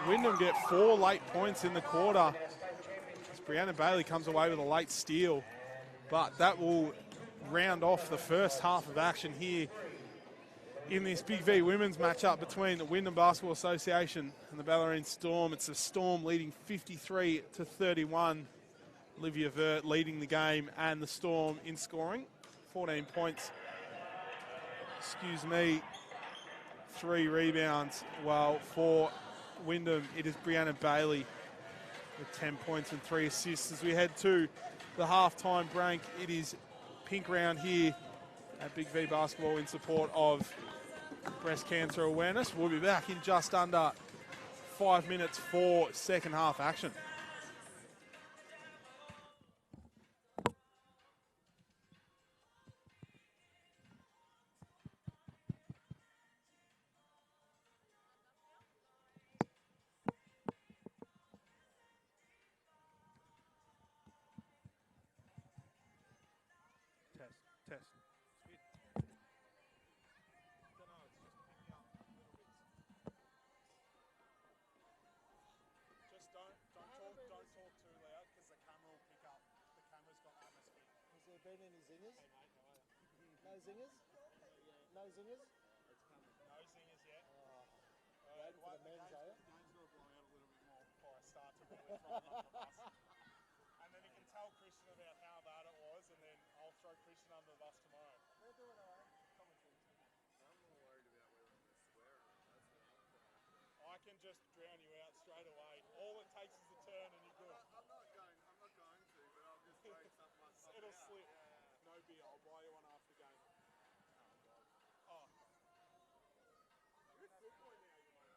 Wyndham get 4 late points in the quarter. As Brianna Bailey comes away with a late steal, but that will round off the first half of action here in this BigV women's matchup between the Wyndham Basketball Association and the Bellarine Storm. It's the Storm leading 53-31. Olivia Vert leading the game, and the Storm in scoring 14 points. 3 rebounds. While for Wyndham, it is Brianna Bailey with 10 points and 3 assists. As we head to the halftime break, it is pink round here at BigV Basketball in support of breast cancer awareness. We'll be back in just under 5 minutes for second half action. Test. been any zingers? Hey mate, how are you? No zingers? No zingers? It's coming. No singers yet. Waiting for the men's, are you? The game's got to blow out a little bit more before I start to really throw him under the bus. And then he can tell Christian about how bad it was, and then I'll throw Christian under the bus tomorrow. We'll do it all right. I'm more worried about whether I'm going to swear or not. That's what I'm trying to. I can just drown you out straight away. All it takes is a turn and you're good. I'm not going to, but I'm just worried something might pop It'll out. slip. Yeah. No beer, I'll buy you one after the game. Oh. You're a good boy now, you know.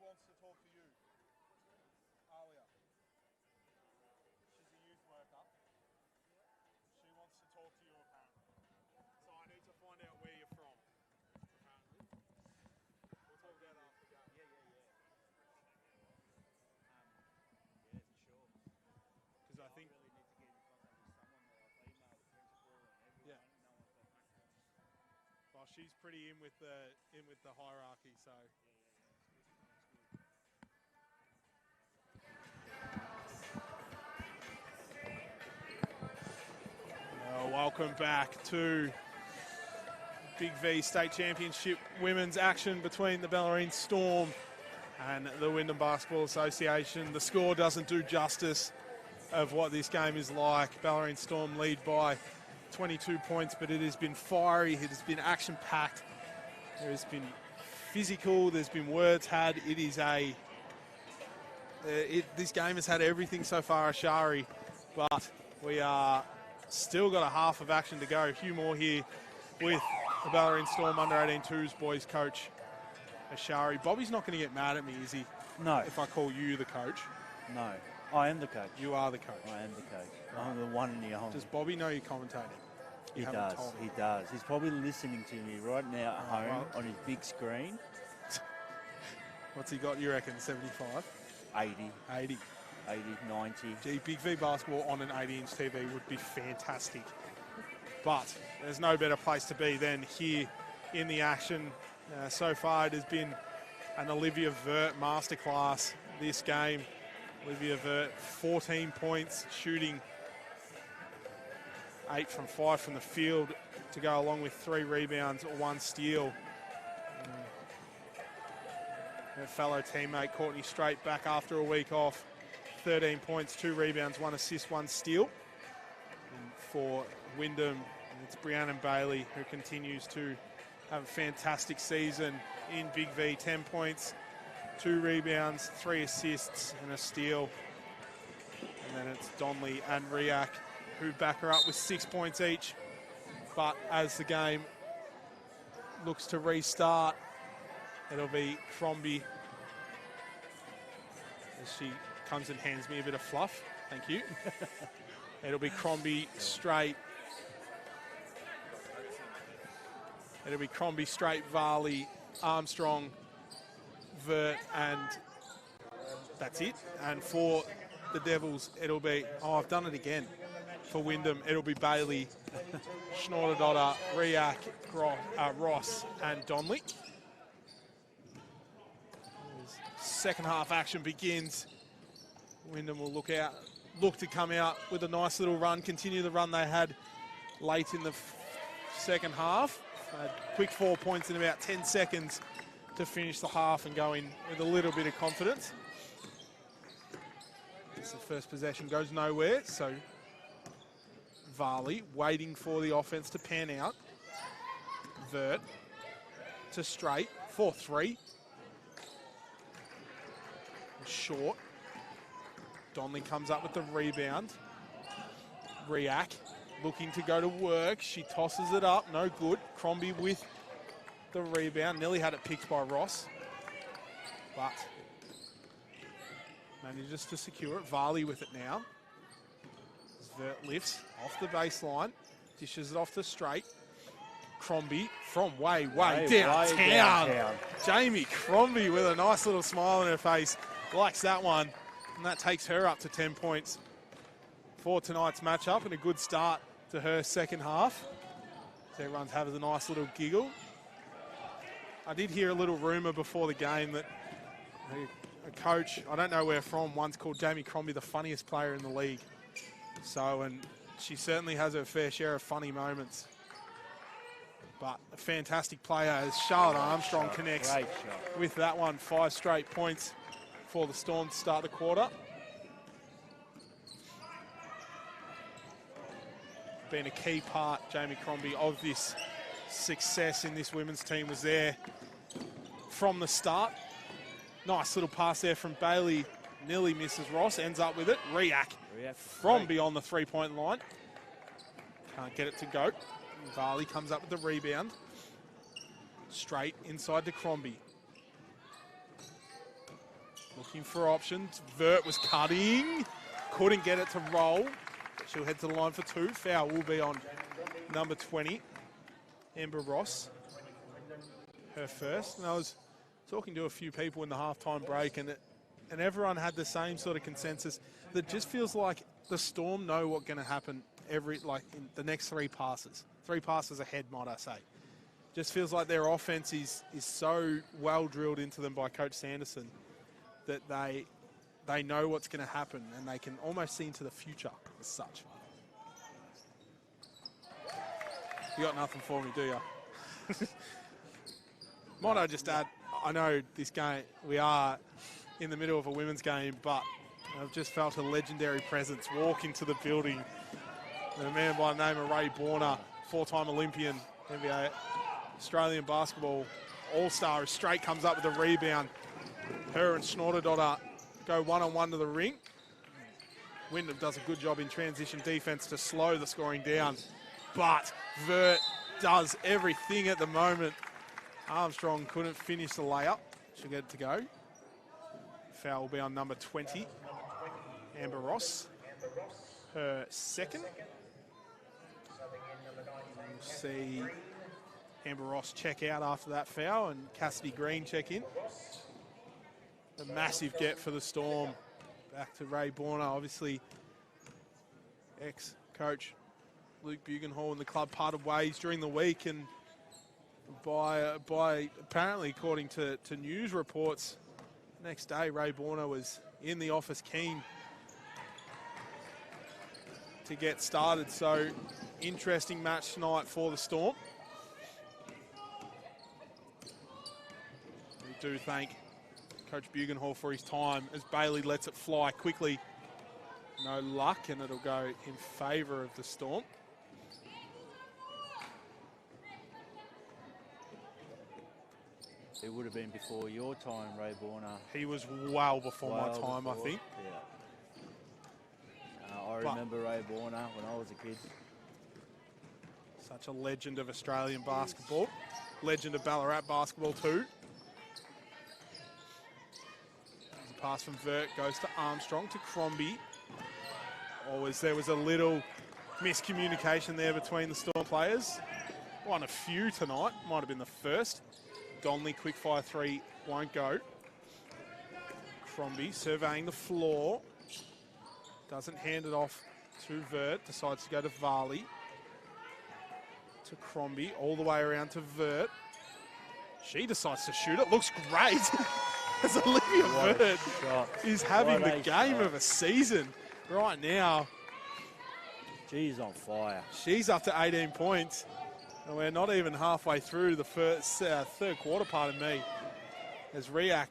wants to talk to you. Alia. She's a youth worker. She wants to talk to you apparently. So I need to find out where you're from. Apparently. We'll talk about it after the game. Yeah, for sure. Because I think really need to get in contact with someone there. I've emailed the principal and everyone. Yeah. No one's got back to us. well, she's pretty in with the hierarchy, so welcome back to BigV State Championship women's action between the Bellarine Storm and the Wyndham Basketball Association. The score doesn't do justice of what this game is like. Bellarine Storm lead by 22 points, but it has been fiery, it has been action-packed, there has been physical, there's been words had. It is this game has had everything so far, Ashari, but we are still got a half of action to go. Hugh Moore here with the Bellarine Storm under-18 boys coach, Ashari. Bobby's not going to get mad at me, is he? No. If I call you the coach. No. I am the coach. You are the coach. I am the coach. I'm the one and the only. Does Bobby know you're commentating? He does. He does. He's probably listening to me right now at home on his big screen. What's he got, you reckon? 75? 80. 80. 80, 90. Gee, Big V basketball on an 80-inch TV would be fantastic. But there's no better place to be than here in the action. So far it has been an Olivia Vert masterclass this game. Olivia Vert, 14 points, shooting 8 from 5 from the field to go along with 3 rebounds, 1 steal. Her fellow teammate Courtney Strait back after a week off. 13 points, 2 rebounds, 1 assist, 1 steal. And for Wyndham, it's Brianna Bailey who continues to have a fantastic season in Big V. 10 points, 2 rebounds, 3 assists and a steal. And then it's Donley and Riak who back her up with 6 points each. But as the game looks to restart, it'll be Crombie as she comes and hands me a bit of fluff. Thank you. It'll be Crombie Strait. It'll be Crombie Strait, Varley, Armstrong, Vert, and that's it. And for the Devils, it'll be, I've done it again. For Wyndham, it'll be Bailey, Schnorder-Dotter, Riak, Ross, and Donley. Second half action begins. Wyndham will look to come out with a nice little run, continue the run they had late in the second half. Quick 4 points in about 10 seconds to finish the half and go in with a little bit of confidence. As the first possession goes nowhere, so Varley waiting for the offense to pan out. Vert to Strait for 3. Short. Donley comes up with the rebound. Riak looking to go to work. She tosses it up. No good. Crombie with the rebound. Nearly had it picked by Ross. But manages to secure it. Varley with it now. Vert lifts off the baseline. Dishes it off to Strait. Crombie from way downtown. Jamie Crombie with a nice little smile on her face. Likes that one. And that takes her up to 10 points for tonight's matchup, and a good start to her second half. So everyone's having a nice little giggle. I did hear a little rumour before the game that a coach, I don't know where from, once called Jamie Crombie the funniest player in the league. So, and she certainly has her fair share of funny moments. But a fantastic player as Charlotte Armstrong connects with that one. 5 straight points for the Storm to start the quarter. Been a key part, Jamie Crombie, of this success in this women's team. Was there from the start. Nice little pass there from Bailey. Nearly misses Ross, ends up with it. Riak from beyond the three-point line. Can't get it to go. Varley comes up with the rebound. Straight inside to Crombie. Looking for options. Vert was cutting. Couldn't get it to roll. She'll head to the line for 2. Foul will be on number 20, Amber Ross. Her first. And I was talking to a few people in the halftime break, and everyone had the same sort of consensus that just feels like the Storm know what's going to happen in the next 3 passes. 3 passes ahead, might I say. Just feels like their offense is so well drilled into them by Coach Sanderson that they know what's going to happen, and they can almost see into the future as such. You got nothing for me, do you? Might I just add, I know this game, we are in the middle of a women's game, but I've just felt a legendary presence walk into the building. A man by the name of Ray Borner, 4-time Olympian, NBA Australian basketball all-star, who straight comes up with a rebound. Her and Schnorterdottir go one-on-one to the ring. Wyndham does a good job in transition defense to slow the scoring down, but Vert does everything at the moment. Armstrong couldn't finish the layup. She'll get it to go. Foul will be on number 20, Amber Ross. Her second. We'll see Amber Ross check out after that foul and Cassidy Green check in. A massive get for the Storm. Back to Ray Borner, obviously ex-coach Luke Bugenhall and the club parted ways during the week, and by apparently, according to news reports, next day Ray Borner was in the office keen to get started. So interesting match tonight for the Storm. We do thank Coach Bugenhall for his time as Bailey lets it fly quickly. No luck, and it'll go in favour of the Storm. It would have been before your time, Ray Borner. He was well before my time, before. I think. Yeah. I remember Ray Borner when I was a kid. Such a legend of Australian basketball. Legend of Ballarat basketball too. There's a pass from Vert, goes to Armstrong, to Crombie. There was a little miscommunication there between the Storm players. Won a few tonight, might have been the first. Donley, quick fire 3, won't go. Crombie surveying the floor. Doesn't hand it off to Vert, decides to go to Varley. To Crombie, all the way around to Vert. She decides to shoot it, looks great. As Olivia Vert is having the game of a season right now. She's on fire. She's up to 18 points. And we're not even halfway through the third quarter, pardon me, as Riak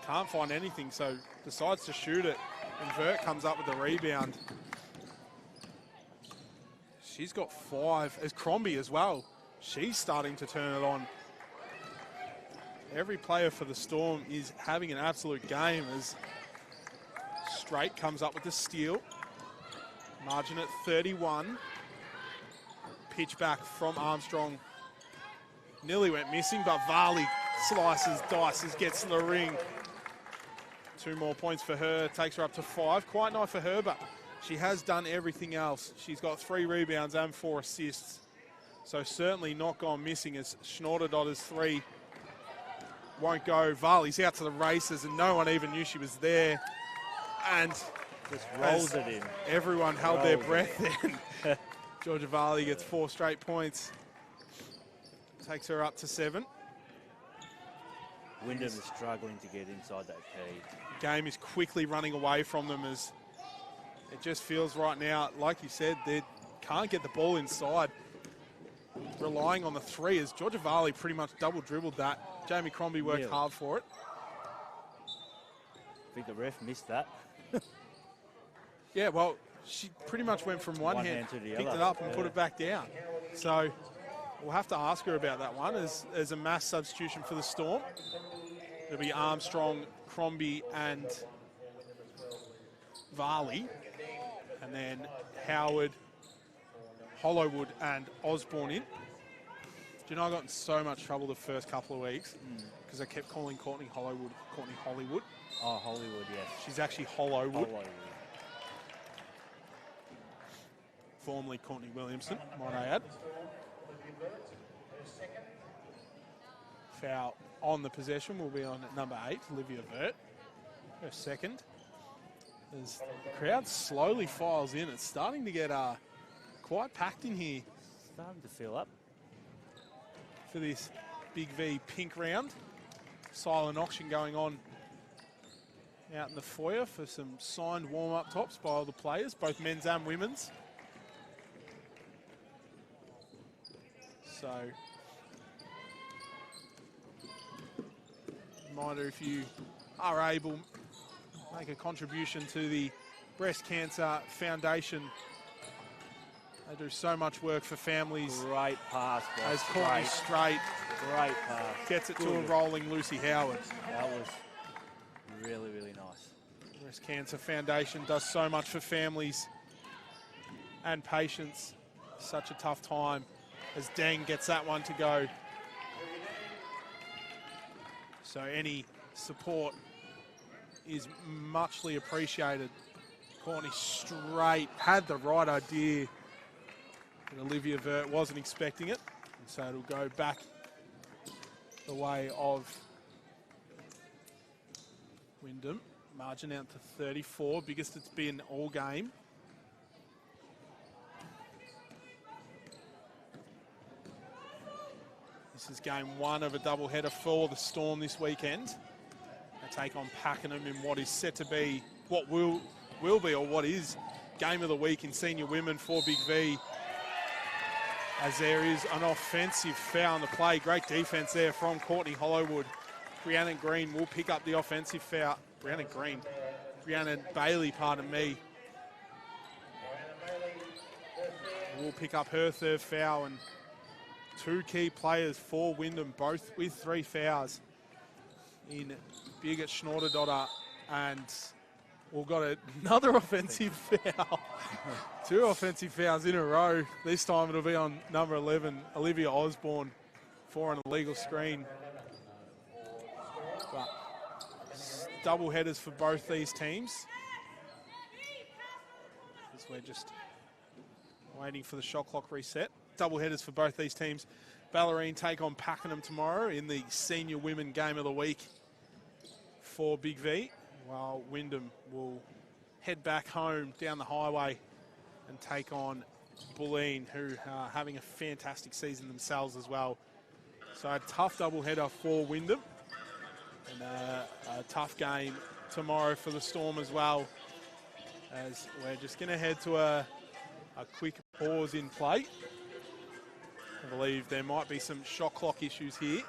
can't find anything, so decides to shoot it, and Vert comes up with the rebound. She's got 5, as Crombie as well. She's starting to turn it on. Every player for the Storm is having an absolute game as Straight comes up with the steal. Margin at 31. Pitch back from Armstrong. Nearly went missing, but Varley slices, dices, gets to the ring. 2 more points for her, takes her up to 5. Quite nice for her, but she has done everything else. She's got 3 rebounds and 4 assists. So certainly not gone missing as Schnorterdottir's 3 won't go. Varley's out to the races and no one even knew she was there. And just rolls it in. Everyone held their breath then. Georgia Varley gets 4 straight points. Takes her up to 7. Wyndham is struggling to get inside that key. Game is quickly running away from them as it just feels right now, like you said, they can't get the ball inside. Relying on the 3 as Georgia Varley pretty much double dribbled that. Jamie Crombie worked hard for it. I think the ref missed that. Yeah, well, she pretty much went from one hand to the picked other. it up and put it back down. So we'll have to ask her about that one as a mass substitution for the Storm. It'll be Armstrong, Crombie and Varley. And then Howard, Hollowwood and Osborne in. Do you know, I got in so much trouble the first couple of weeks because I kept calling Courtney Hollywood Courtney Hollywood. Oh, Hollywood, yes. She's actually Hollowwood, Hollywood. formerly Courtney Williamson, might I add. Foul on the possession will be on number 8, Olivia Vert. Her second. As the crowd slowly files in, it's starting to get quite packed in here Starting to fill up. for this Big V pink round. Silent auction going on out in the foyer for some signed warm-up tops by all the players, both men's and women's. So, reminder, if you are able, make a contribution to the Breast Cancer Foundation. They do so much work for families. Great pass, boss. As Courtney Straight Great pass. gets it to a Good. rolling Lucy Howard. That was really, really nice. Breast Cancer Foundation does so much for families and patients. Such a tough time as Deng gets that one to go. So any support is muchly appreciated. Courtney Straight had the right idea, but Olivia Vert wasn't expecting it. And so it'll go back the way of Wyndham. Margin out to 34, biggest it's been all game. This is game 1 of a doubleheader for the Storm this weekend. They take on Pakenham in what is set to be, what will be, or what is game of the week in senior women for Big V. As there is an offensive foul on the play. Great defense there from Courtney Hollywood. Brianna Green will pick up the offensive foul. Brianna Bailey, pardon me, will pick up her third foul, and 2 key players for Wyndham, both with 3 fouls in Birgit Schnorderdotter, and we've got another offensive foul. 2 offensive fouls in a row. This time it'll be on number 11, Olivia Osborne, for an illegal screen. But double headers for both these teams. As we're just waiting for the shot clock reset. Double headers for both these teams. Bellarine take on Pakenham tomorrow in the senior women game of the week for Big V, while Wyndham will head back home down the highway and take on Bellarine, who are having a fantastic season themselves as well. So a tough double header for Wyndham, and a tough game tomorrow for the Storm as well, as we're just going to head to a quick pause in play. I believe there might be some shot clock issues here.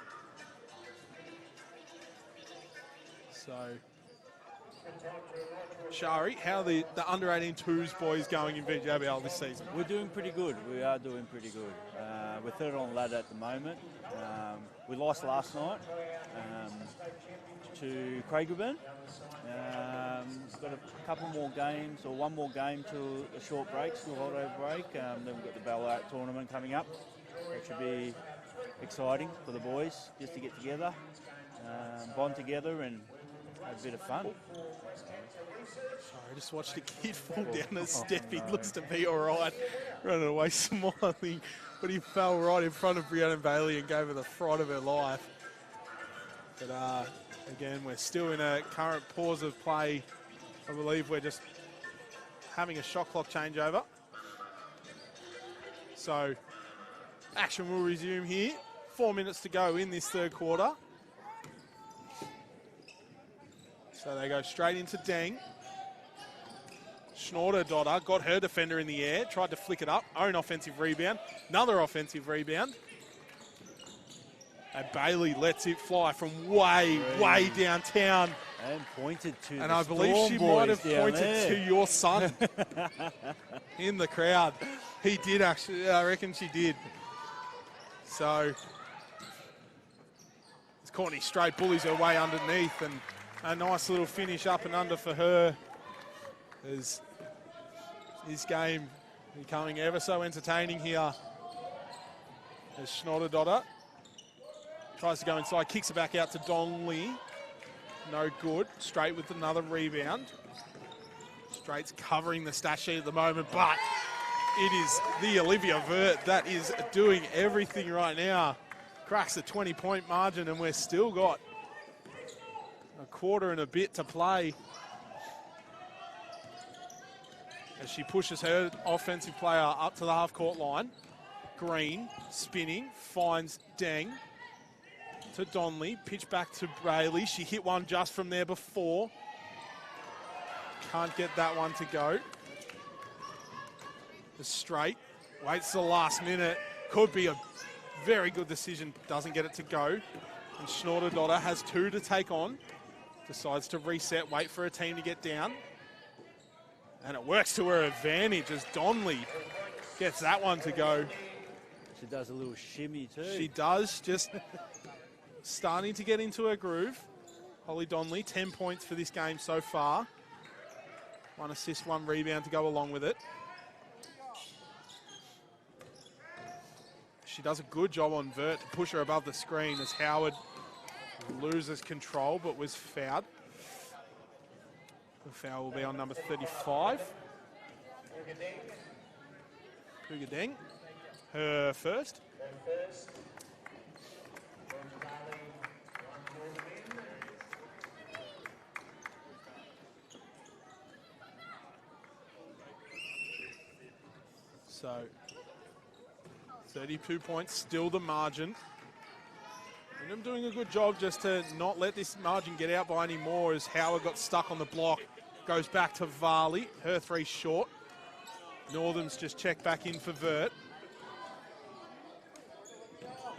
So, Shari, how are the under-18 twos boys going in VJBL this season? We're doing pretty good. We are doing pretty good. We're third on the ladder at the moment. We lost last night to Craigieburn. We've got a couple more games, or one more game till a short break, school holiday break. Then we've got the Ballarat tournament coming up, which should be exciting for the boys, just to get together, bond together and have a bit of fun. Sorry, I just watched a kid fall down a step. He looks to be all right, running away smiling, but he fell right in front of Brianna Bailey and gave her the fright of her life. But again, we're still in a current pause of play. I believe we're just having a shot clock changeover. So action will resume here. 4 minutes to go in this third quarter. So they go straight into Deng. Schnorderdotter got her defender in the air, tried to flick it up, own offensive rebound, another offensive rebound. And Bailey lets it fly from way downtown. And pointed to And the I believe Storm she might have boys down pointed there. to your son in the crowd. He did actually, I reckon she did. So it's Courtney Straight bullies her way underneath, and a nice little finish up and under for her. As this game becoming ever so entertaining here. As Schnorderdotter Tries to go inside, kicks it back out to Donnelly. No good. Straight with another rebound. Straight's covering the stat sheet at the moment, but it is the Olivia Vert that is doing everything right now. Cracks the 20-point margin, and we've still got a quarter and a bit to play. As she pushes her offensive player up to the half-court line. Green, spinning, finds Deng to Donnelly. Pitch back to Bailey. She hit one just from there before. Can't get that one to go. The Straight waits the last minute. Could be a very good decision. Doesn't get it to go. And Schnorder-Dotter has 2 to take on. Decides to reset, wait for a team to get down. And it works to her advantage as Donnelly gets that one to go. She does a little shimmy too. She does, just starting to get into her groove. Holly Donnelly, 10 points for this game so far. 1 assist, 1 rebound to go along with it. She does a good job on Vert to push her above the screen as Howard loses control but was fouled. The foul will be on number 35. Puga Deng, her first. So, 32 points, still the margin. And I'm doing a good job just to not let this margin get out by any more as Howard got stuck on the block. Goes back to Varley, her 3 short. Northern's just checked back in for Vert.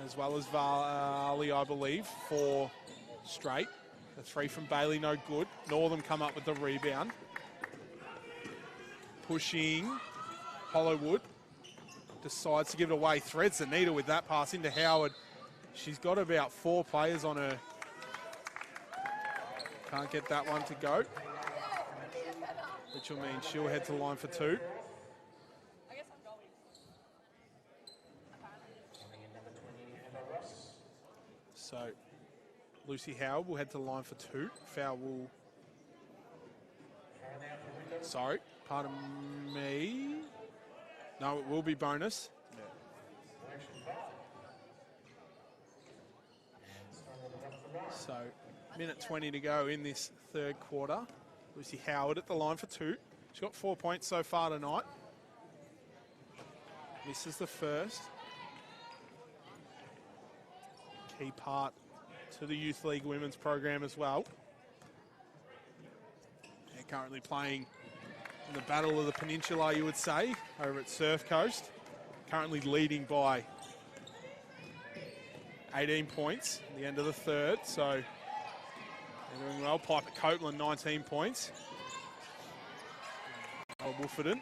As well as Varley, I believe, 4 straight. The 3 from Bailey, no good. Northern come up with the rebound. Pushing Hollowwood. Decides to give it away. Threads the needle with that pass into Howard. She's got about 4 players on her. Can't get that one to go. Which will mean she'll head to the line for 2. So Lucy Howard will head to the line for 2. Foul will... Sorry, pardon me. No, it will be bonus. So, minute 20 to go in this third quarter. Lucy Howard at the line for 2. She's got 4 points so far tonight. Misses the first. Key part to the Youth League Women's program as well. They're currently playing in the Battle of the Peninsula, you would say, over at Surf Coast. Currently leading by 18 points at the end of the third, so they're doing well. Piper Copeland, 19 points. Wolferton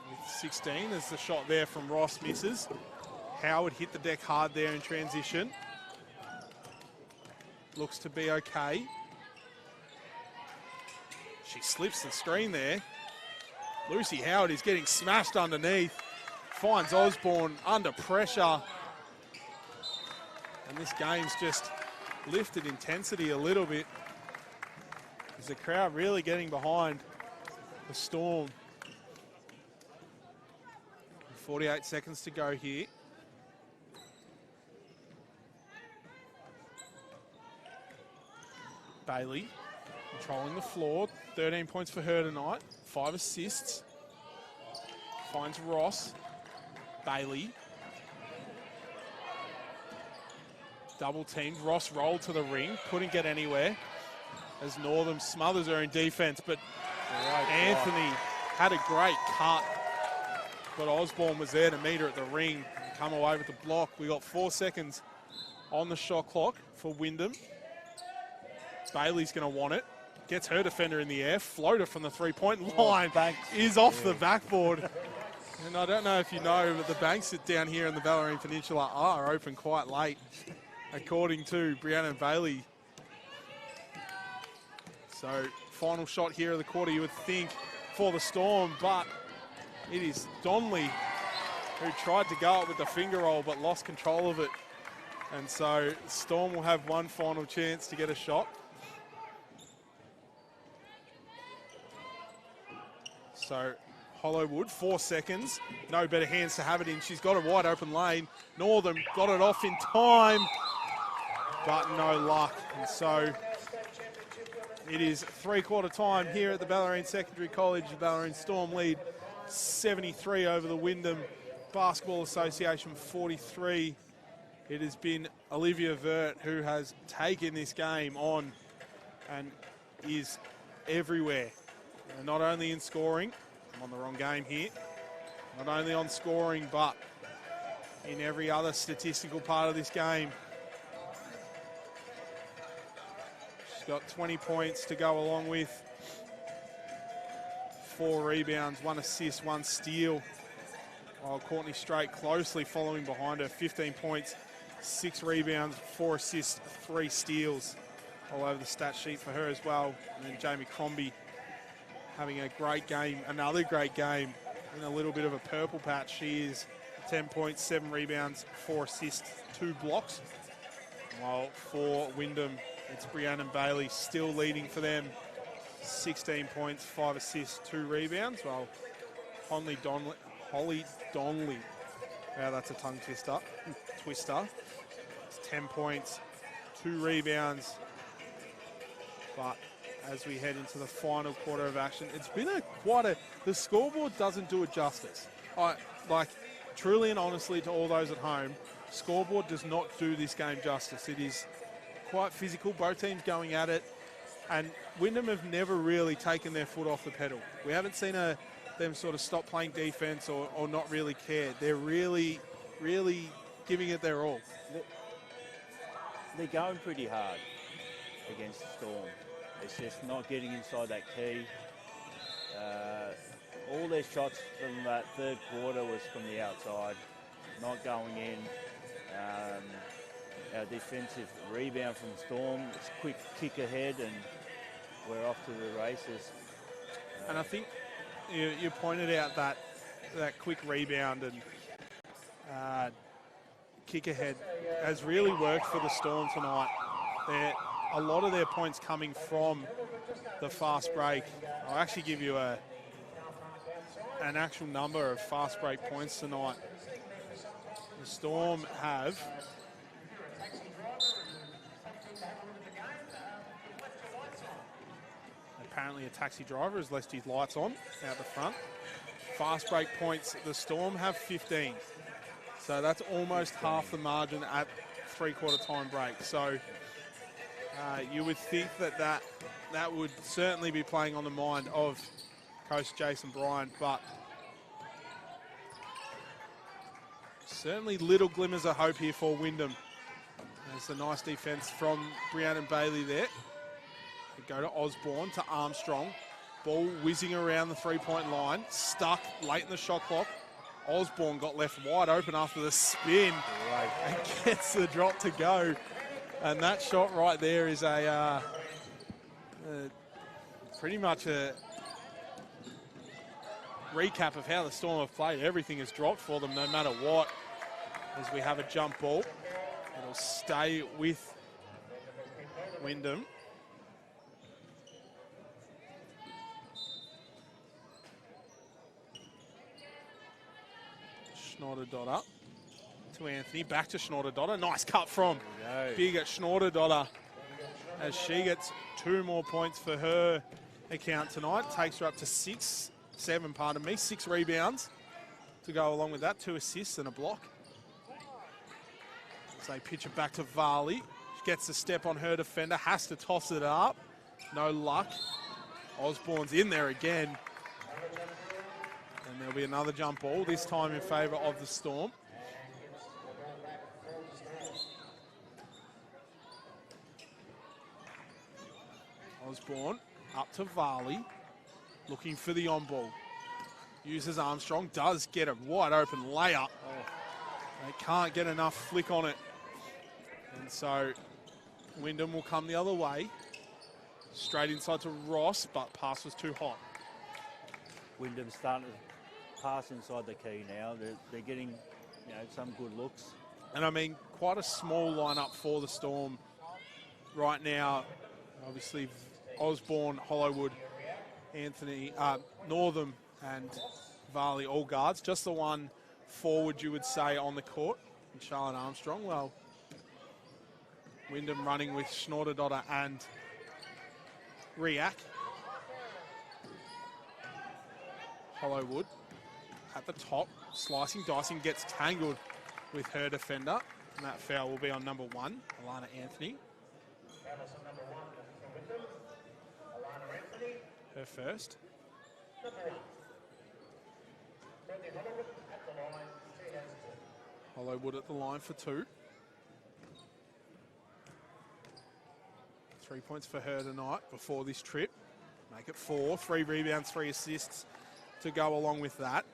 with 16 as the shot there from Ross misses. Howard hit the deck hard there in transition. Looks to be okay. She slips the screen there. Lucy Howard is getting smashed underneath. Finds Osborne under pressure. And this game's just lifted intensity a little bit. Is the crowd really getting behind the Storm? 48 seconds to go here. Bailey controlling the floor. 13 points for her tonight. 5 assists. Finds Ross. Bailey. Double teamed. Ross rolled to the ring. Couldn't get anywhere as Northam smothers her in defense. But Anthony had a great cut. But Osborne was there to meet her at the ring. Come away with the block. We got 4 seconds on the shot clock for Wyndham. Bailey's going to want it. Gets her defender in the air. Floater from the three-point line is off the backboard. And I don't know if you know, but the banks down here in the Bellarine Peninsula are open quite late, according to Brianna Bailey. So, final shot here of the quarter, you would think, for the Storm, but it is Donnelly who tried to go up with the finger roll but lost control of it And so Storm will have one final chance to get a shot. So Hollowwood, 4 seconds. No better hands to have it in. She's got a wide open lane. Northern got it off in time, but no luck. And so it is 3/4 time here at the Bellarine Secondary College. The Bellarine Storm lead 73 over the Wyndham Basketball Association 43. It has been Olivia Vert who has taken this game on and is everywhere. And not only in scoring, I'm on the wrong game here, not only on scoring, but in every other statistical part of this game. She's got 20 points to go along with 4 rebounds, 1 assist, 1 steal, while Courtney Straight closely following behind her, 15 points, 6 rebounds, 4 assists, 3 steals, all over the stat sheet for her as well. And then Jamie Crombie having a great game, another great game in a little bit of a purple patch. She is 10 points, 7 rebounds, 4 assists, 2 blocks. While for Wyndham, it's Brianna Bailey still leading for them. 16 points, 5 assists, 2 rebounds. While Holly Donnelly, wow, that's a tongue twister. It's 10 points, 2 rebounds. But as we head into the final quarter of action, it's been the scoreboard doesn't do it justice. Truly and honestly to all those at home, scoreboard does not do this game justice. It is quite physical, both teams going at it, and Wyndham have never really taken their foot off the pedal. We haven't seen them sort of stop playing defense or not really care. They're really, really giving it their all. They're going pretty hard against the Storm. It's just not getting inside that key. All their shots from that third quarter was from the outside, not going in. Our defensive rebound from Storm, it's quick kick ahead and we're off to the races. And I think you pointed out that quick rebound and kick ahead has really worked for the Storm tonight. A lot of their points coming from the fast break. I'll actually give you an actual number of fast break points tonight. The Storm have apparently a taxi driver has left his lights on out the front. Fast break points, the Storm have 15. So that's almost half the margin at 3/4 time break. So you would think that would certainly be playing on the mind of Coach Jason Bryant, but certainly little glimmers of hope here for Wyndham. There's a nice defense from Brianna Bailey there. We go to Osborne, to Armstrong. Ball whizzing around the 3-point line, stuck late in the shot clock. Osborne got left wide open after the spin and gets the drop to go. And that shot right there is pretty much a recap of how the Storm have played. Everything is dropped for them no matter what. As we have a jump ball, it'll stay with Wyndham. Schnorder-Dotter to Anthony, back to Schnorder-Dotter. Nice cut from big at Schnorder-Dotter as she gets 2 more points for her account tonight. Takes her up to 6 rebounds to go along with that, 2 assists and a block. So they pitch it back to Varley. She gets the step on her defender, has to toss it up. No luck. Osborne's in there again. And there'll be another jump ball, this time in favour of the Storm. Osborne up to Varley, looking for the on ball. Uses Armstrong, does get a wide open layup. They can't get enough flick on it. And so Wyndham will come the other way. Straight inside to Ross, but pass was too hot. Wyndham's starting to pass inside the key now. They're getting some good looks. And I mean, quite a small lineup for the Storm right now. Obviously, Osborne, Hollowwood, Anthony, Northam and Varley all guards. Just the one forward, you would say, on the court. And Charlotte Armstrong, well, Wyndham running with Schnorderdotter and Riak. Hollowwood at the top, slicing, dicing, gets tangled with her defender. And that foul will be on number 1, Alana Anthony. Her first. Hollowwood at the line for 2. 3 points for her tonight before this trip. Make it 4. 3 rebounds, 3 assists to go along with that.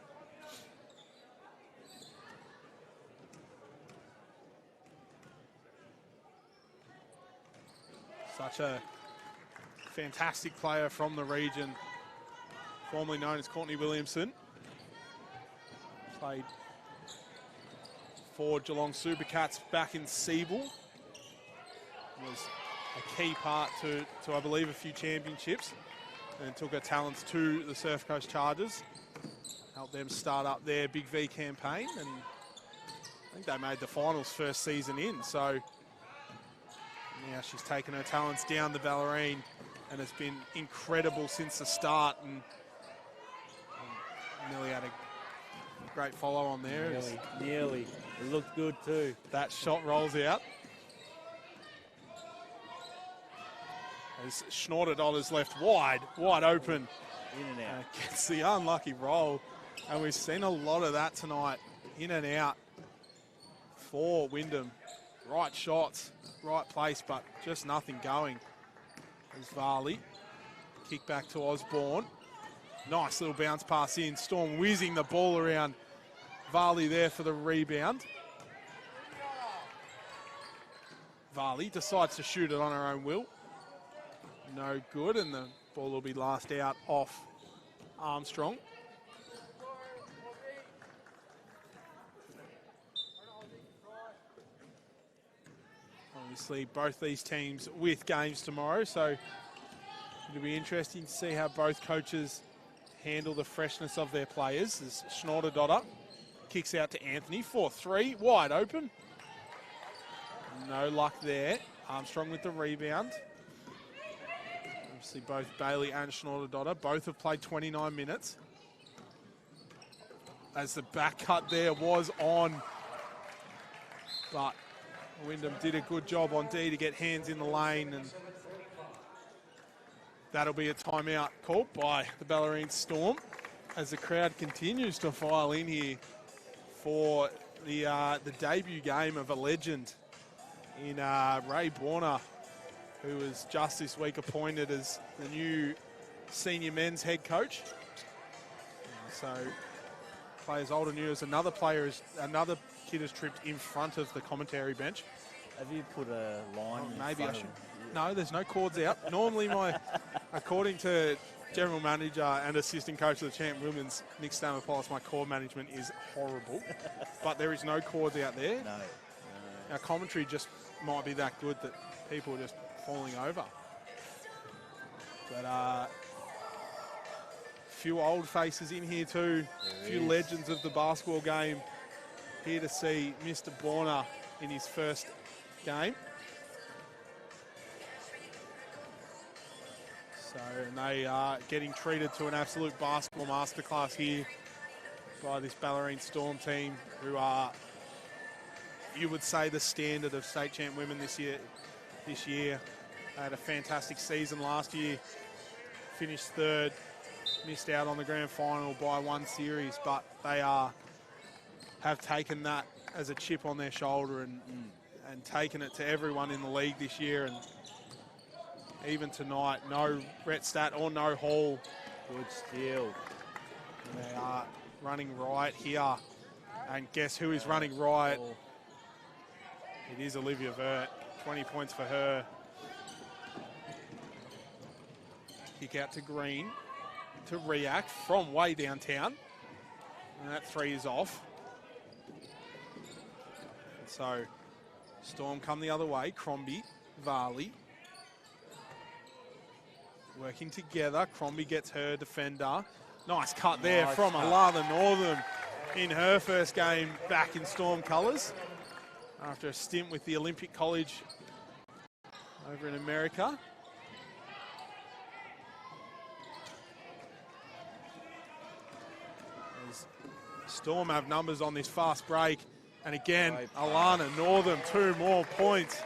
Such a fantastic player from the region, formerly known as Courtney Williamson. Played for Geelong Supercats back in Siebel. Was a key part to I believe, a few championships, and took her talents to the Surf Coast Chargers. Helped them start up their BigV campaign, and I think they made the finals first season in. So now she's taken her talents down the Bellarine and has been incredible since the start, and nearly had a great follow on there. Nearly. It looked good too. That shot rolls out. As Schnorterdotter's left wide open. In and out. Gets the unlucky roll. And we've seen a lot of that tonight. In and out for Wyndham. Right shots, right place, but just nothing going. There's Varley. Kick back to Osborne. Nice little bounce pass in. Storm whizzing the ball around. Varley there for the rebound. Varley decides to shoot it on her own will. No good, and the ball will be last out off Armstrong. Obviously, both these teams with games tomorrow, so it'll be interesting to see how both coaches handle the freshness of their players. As Schnorderdotter kicks out to Anthony for 3, wide open. No luck there. Armstrong with the rebound. Obviously, both Bailey and Schnorderdotter both have played 29 minutes. As the back cut there was on, but Wyndham did a good job on D to get hands in the lane, and that'll be a timeout called by the Bellarine Storm as the crowd continues to file in here for the debut game of a legend in Ray Borner, who was just this week appointed as the new senior men's head coach. So players old and new, as another kid has tripped in front of the commentary bench. Have you put a line in Maybe front I should. of- No, there's no cords out. Normally according to general manager and assistant coach of the Champ Women's, Nick Stamopoulos, my cord management is horrible. But there is no cords out there. No. Our commentary just might be that good that people are just falling over. But a few old faces in here too. A few legends of the basketball game here to see Mr. Borner in his first game. So, and they are getting treated to an absolute basketball masterclass here by this Bellarine Storm team, who are, you would say, the standard of state champ women this year. They had a fantastic season last year, finished 3rd, missed out on the grand final by 1 series, but they have taken that as a chip on their shoulder and taken it to everyone in the league this year. And even tonight, no Brett Stat or no Hall. Good steal. They are running riot here. And guess who is running riot? It is Olivia Vert. 20 points for her. Kick out to Green, to React from way downtown. And that 3 is off. So Storm come the other way. Crombie, Varley. Working together. Crombie gets her defender. Nice cut there Nice from cut. Alana Northam in her first game back in Storm colours after a stint with the Olympic College over in America. As Storm have numbers on this fast break. And again, Alana Northam, 2 more points.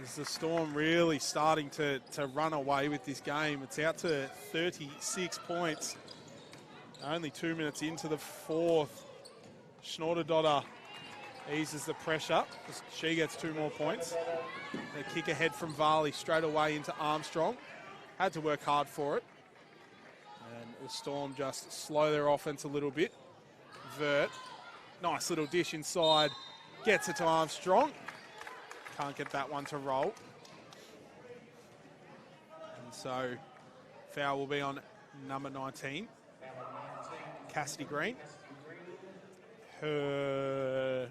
Is the Storm really starting to run away with this game? It's out to 36 points. Only 2 minutes into the fourth. Schnorder-Dotter eases the pressure because she gets 2 more points. A kick ahead from Varley straight away into Armstrong. Had to work hard for it. And the Storm just slow their offense a little bit. Vert, nice little dish inside. Gets it to Armstrong. Can't get that one to roll. And so foul will be on number 19. Cassidy Green. We're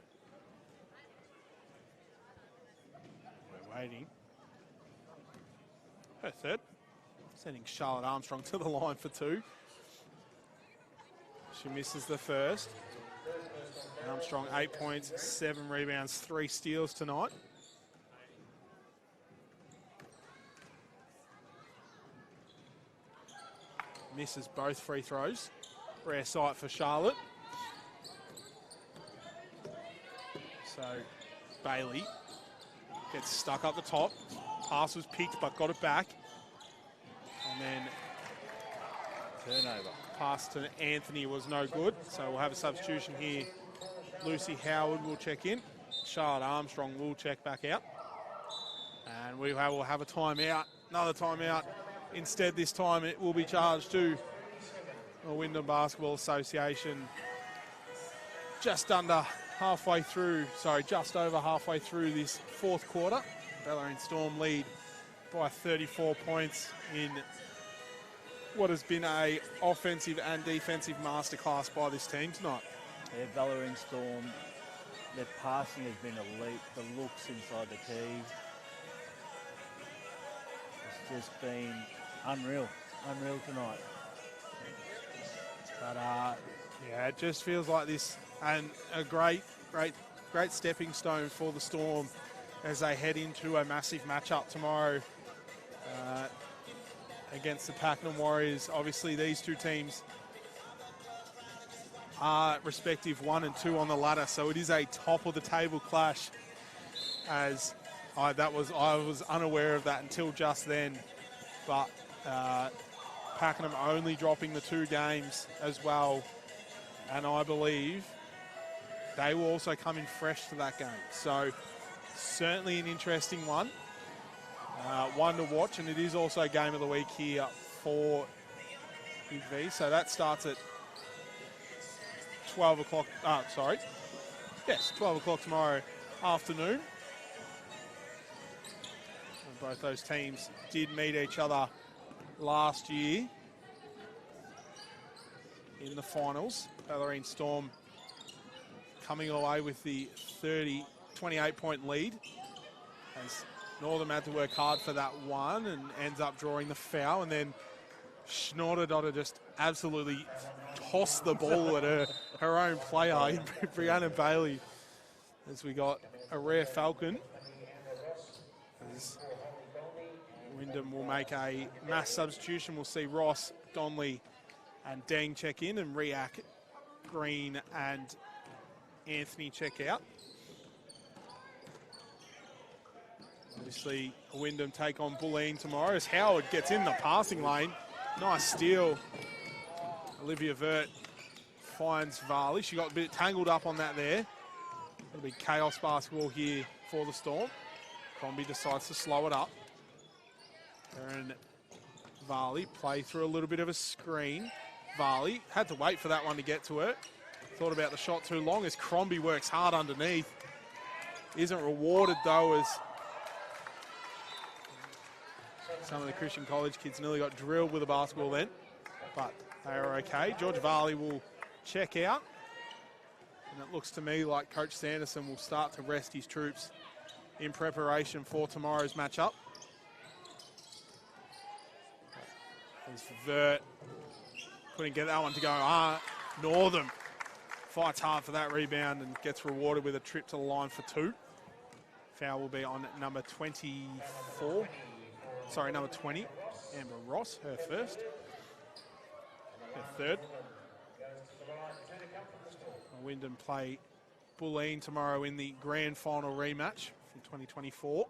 waiting. Her third. Sending Charlotte Armstrong to the line for 2. She misses the first. Armstrong 8 points, 7 rebounds, 3 steals tonight. Misses both free throws. Rare sight for Charlotte. So Bailey gets stuck up the top. Pass was picked but got it back. And then Turnover. pass to Anthony was no good. So we'll have a substitution here. Lucy Howard will check in. Charlotte Armstrong will check back out. And we will have a timeout, another timeout. Instead, this time it will be charged to the Wyndham Basketball Association. Just over halfway through this fourth quarter. Bellarine Storm lead by 34 points in what has been a offensive and defensive masterclass by this team tonight. Yeah, Bellarine Storm, their passing has been elite. The looks inside the key, it's just been unreal tonight. But yeah, it just feels like this, and a great stepping stone for the Storm as they head into a massive matchup tomorrow against the Pakenham Warriors. Obviously, these two teams are respective 1 and 2 on the ladder, so it is a top of the table clash. As I was unaware of that until just then, but Pakenham only dropping the 2 games as well, and I believe they will also come in fresh to that game. So certainly an interesting one. One to watch, and it is also game of the week here for BigV. So that starts at 12 o'clock. 12 o'clock tomorrow afternoon. And both those teams did meet each other last year in the finals. Bellarine Storm coming away with the 28-point lead as Northam had to work hard for that one and ends up drawing the foul, and then Schnorder-Dotter just absolutely tossed the ball at her own player, Brianna Bailey, as we got a rare falcon. As Wyndham will make a mass substitution. We'll see Ross, Donley and Deng check in, and Riak, Green and Anthony check out. Obviously, Wyndham take on Bulleen tomorrow as Howard gets in the passing lane. Nice steal. Olivia Vert finds Varley. She got a bit tangled up on that there. It'll be chaos basketball here for the Storm. Crombie decides to slow it up. And Varley play through a little bit of a screen. Varley had to wait for that one to get to her. Thought about the shot too long as Crombie works hard underneath. Isn't rewarded though, as some of the Christian College kids nearly got drilled with a basketball then, but they are okay. George Varley will check out. And it looks to me like Coach Sanderson will start to rest his troops in preparation for tomorrow's matchup. As Vert couldn't get that one to go. Northam fights hard for that rebound and gets rewarded with a trip to the line for 2. Foul will be on number 24. Sorry, number 20. Amber Ross, her first. Her third. Wyndham play Bellarine tomorrow in the grand final rematch from 2024.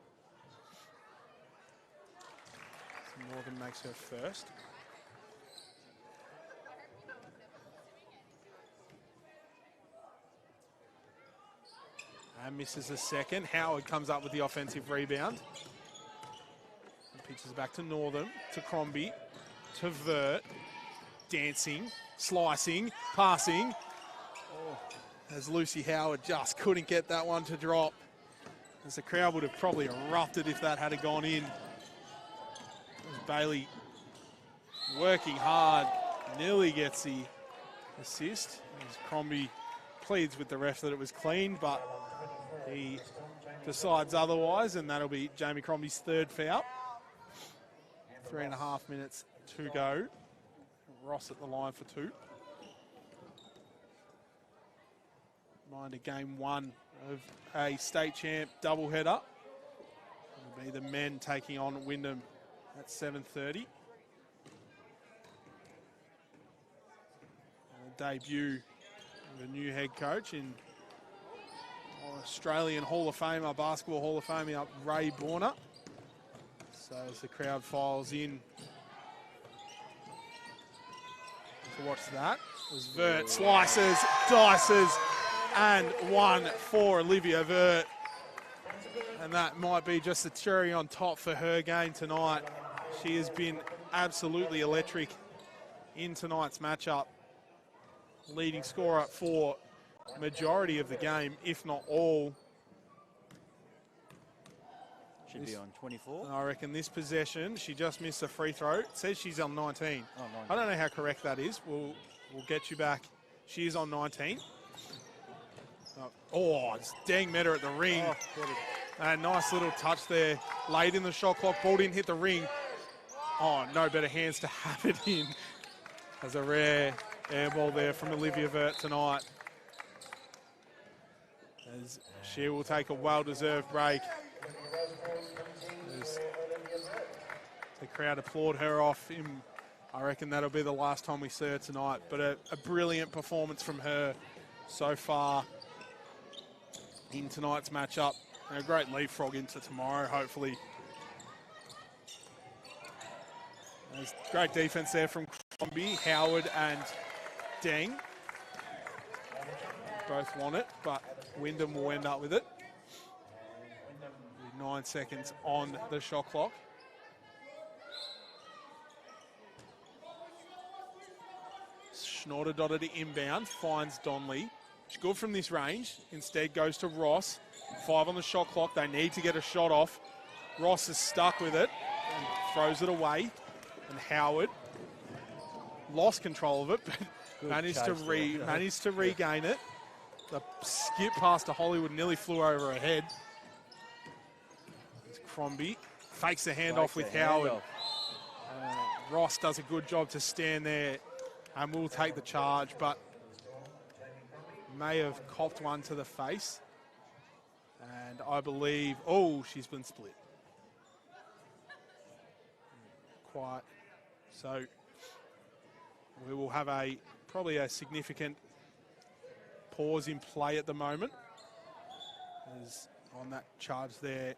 So Northam makes her first. And misses a second. Howard comes up with the offensive rebound. And pitches back to Northam, to Crombie, to Vert. Dancing, slicing, passing. As Lucy Howard just couldn't get that one to drop. As the crowd would have probably erupted if that had gone in. As Bailey working hard, nearly gets the assist. As Crombie pleads with the ref that it was clean, but he decides otherwise, and that'll be Jamie Crombie's third foul. 3.5 minutes to go. Ross at the line for 2. Reminder, game 1 of a state champ doubleheader. It'll be the men taking on Wyndham at 7:30. The debut of a new head coach in Australian Hall of Famer, Basketball Hall of Famer Ray Borner. So as the crowd files in to watch that, as Vert slices, dices, and 1 for Olivia Vert. And that might be just the cherry on top for her game tonight. She has been absolutely electric in tonight's matchup. Leading scorer for majority of the game, if not all. Should be on 24. I reckon this possession, she just missed a free throw. It says she's on 19. Oh, 19. I don't know how correct that is. We'll get you back. She is on 19. It's dang met her at the ring. Nice little touch there. Late in the shot clock. Ball didn't hit the ring. No better hands to have it in. As a rare air ball there from Olivia Vert tonight. As she will take a well-deserved break. As the crowd applaud her off. I reckon that'll be the last time we see her tonight. But a brilliant performance from her so far in tonight's matchup. And a great leapfrog into tomorrow, hopefully. There's great defense there from Crombie, Howard and Deng. Both want it, but Wyndham will end up with it. 9 seconds on the shot clock. Schnorter dotted to inbound, finds Donley. She's good from this range. Instead goes to Ross. 5 on the shot clock. They need to get a shot off. Ross is stuck with it and throws it away. And Howard lost control of it, but managed to regain it. The skip pass to Hollywood nearly flew over her head. It's Crombie fakes the handoff with Howard. Ross does a good job to stand there and will take the charge, but may have copped one to the face. And I believe, she's been split. Quite. So we will have probably a significant pause in play at the moment. As on that charge there,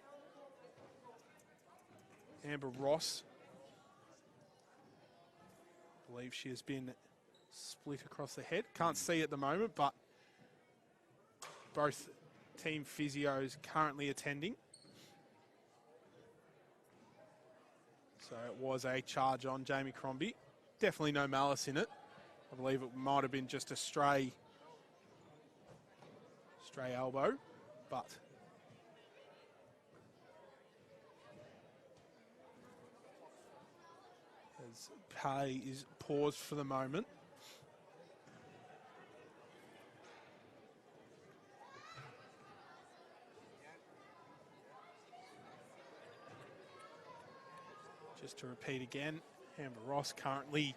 Amber Ross, I believe she has been split across the head. Can't see at the moment, but both team physios currently attending. So it was a charge on Jamie Crombie. Definitely no malice in it. I believe it might have been just a stray elbow, but as play is paused for the moment. Just to repeat again, Amber Ross currently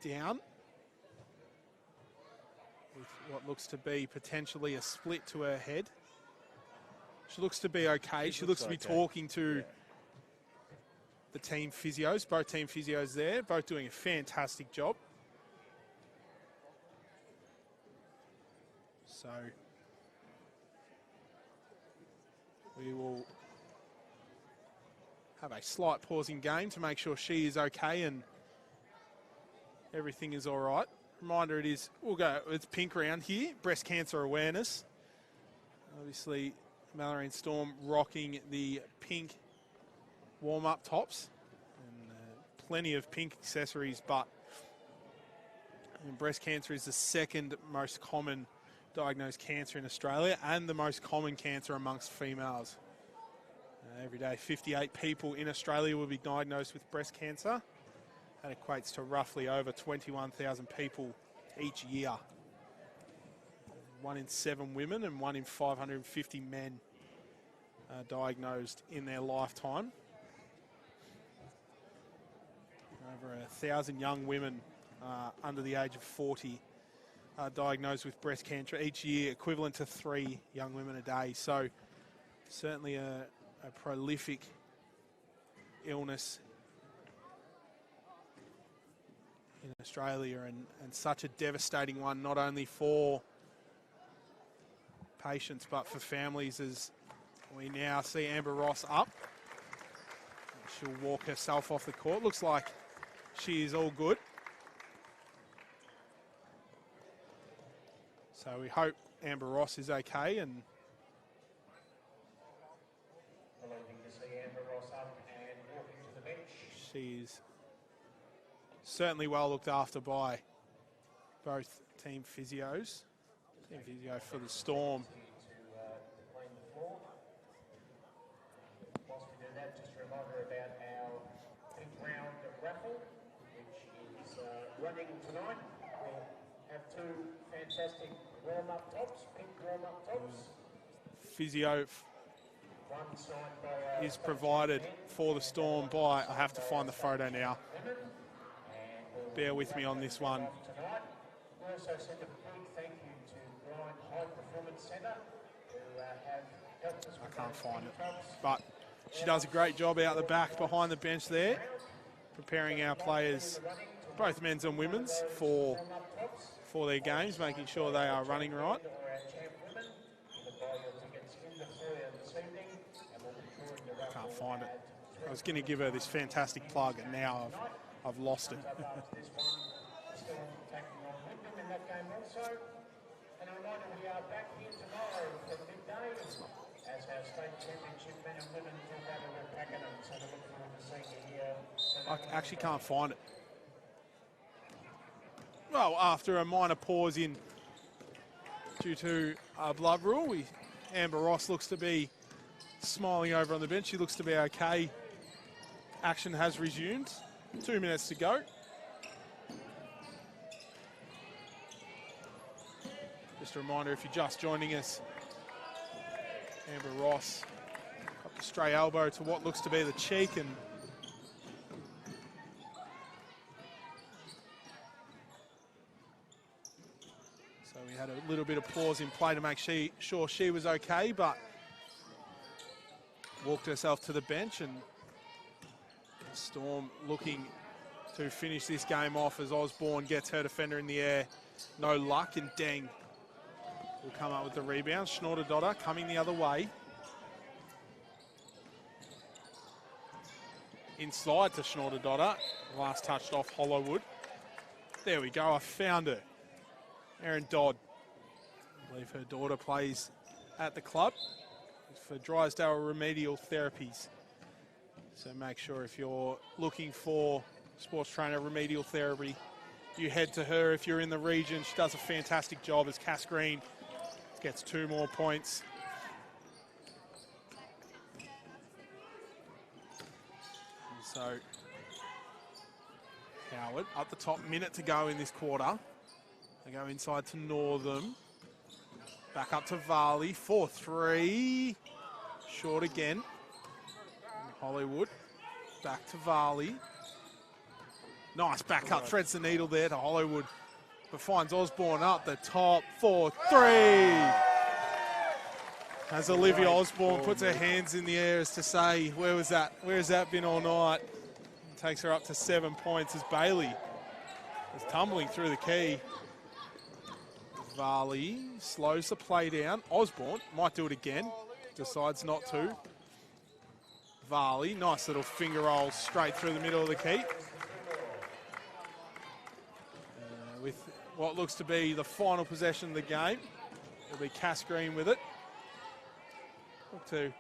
down with what looks to be potentially a split to her head. She looks to be okay. She looks to be talking to the team physios, both team physios there, both doing a fantastic job. So we will have a slight pause in game to make sure she is okay and everything is all right. Reminder, it's pink round here, breast cancer awareness. Obviously, Bellarine Storm rocking the pink warm-up tops and plenty of pink accessories, but breast cancer is the second most common diagnosed cancer in Australia and the most common cancer amongst females. Every day, 58 people in Australia will be diagnosed with breast cancer. That equates to roughly over 21,000 people each year. 1 in 7 women and 1 in 550 men are diagnosed in their lifetime. Over 1,000 young women under the age of 40 are diagnosed with breast cancer each year, equivalent to 3 young women a day. So certainly a prolific illness in Australia and such a devastating one, not only for patients but for families, as we now see Amber Ross up. She'll walk herself off the court. Looks like she is all good. So we hope Amber Ross is okay, and she's certainly well looked after by both team physios. Team physio for the Storm. Whilst we do that, just a reminder about our pink round raffle, which is running tonight. We'll have 2 fantastic warm-up tops, pink warm-up tops. Physio One signed by is provided for the Storm by, I have to find the photo now. Bear with me on this one. tonight. We also send a big thank you to Blind High Performance Centre, who have helped us with I can't find it, but she does a great job out the back behind the bench there, preparing our players, both men's and women's, for their games, making sure they are running right. I can't find it. I was going to give her this fantastic plug, and now I've lost it. Still taking on Wyndham in that game also. And a reminder, we are back here tomorrow for midday as our state championship men and women talk over at Pakenham. So we look forward to seeing you here. I actually can't find it. Well, after a minor pause in due to blood rule, Amber Ross looks to be smiling over on the bench. She looks to be okay. Action has resumed. 2 minutes to go. Just a reminder, if you're just joining us, Amber Ross got the stray elbow to what looks to be the cheek, and so we had a little bit of pause in play to make sure she was okay, but walked herself to the bench, and Storm looking to finish this game off as Osborne gets her defender in the air. No luck, and Deng will come up with the rebound. Schnorder-Dotter coming the other way. Inside to Schnorder-Dotter. Last touched off Hollowwood. There we go, I found her. Erin Dodd. I believe her daughter plays at the club for Drysdale Remedial Therapies. So make sure if you're looking for sports trainer remedial therapy, you head to her if you're in the region. She does a fantastic job as Cass Green gets 2 more points. And so Howard up the top, minute to go in this quarter. They go inside to Northam. Back up to Varley, 4-3. Short again. Hollywood Back to Varley. Nice back cut, threads the needle there to Hollywood, but finds Osborne up the top for 3. As Olivia Osborne puts her hands in the air as to say, where was that? Where has that been all night? And takes her up to 7 points as Bailey is tumbling through the key. Varley slows the play down. Osborne might do it again, decides not to. Varley, nice little finger roll straight through the middle of the key. With what looks to be the final possession of the game. It'll be Cass Green with it. Look to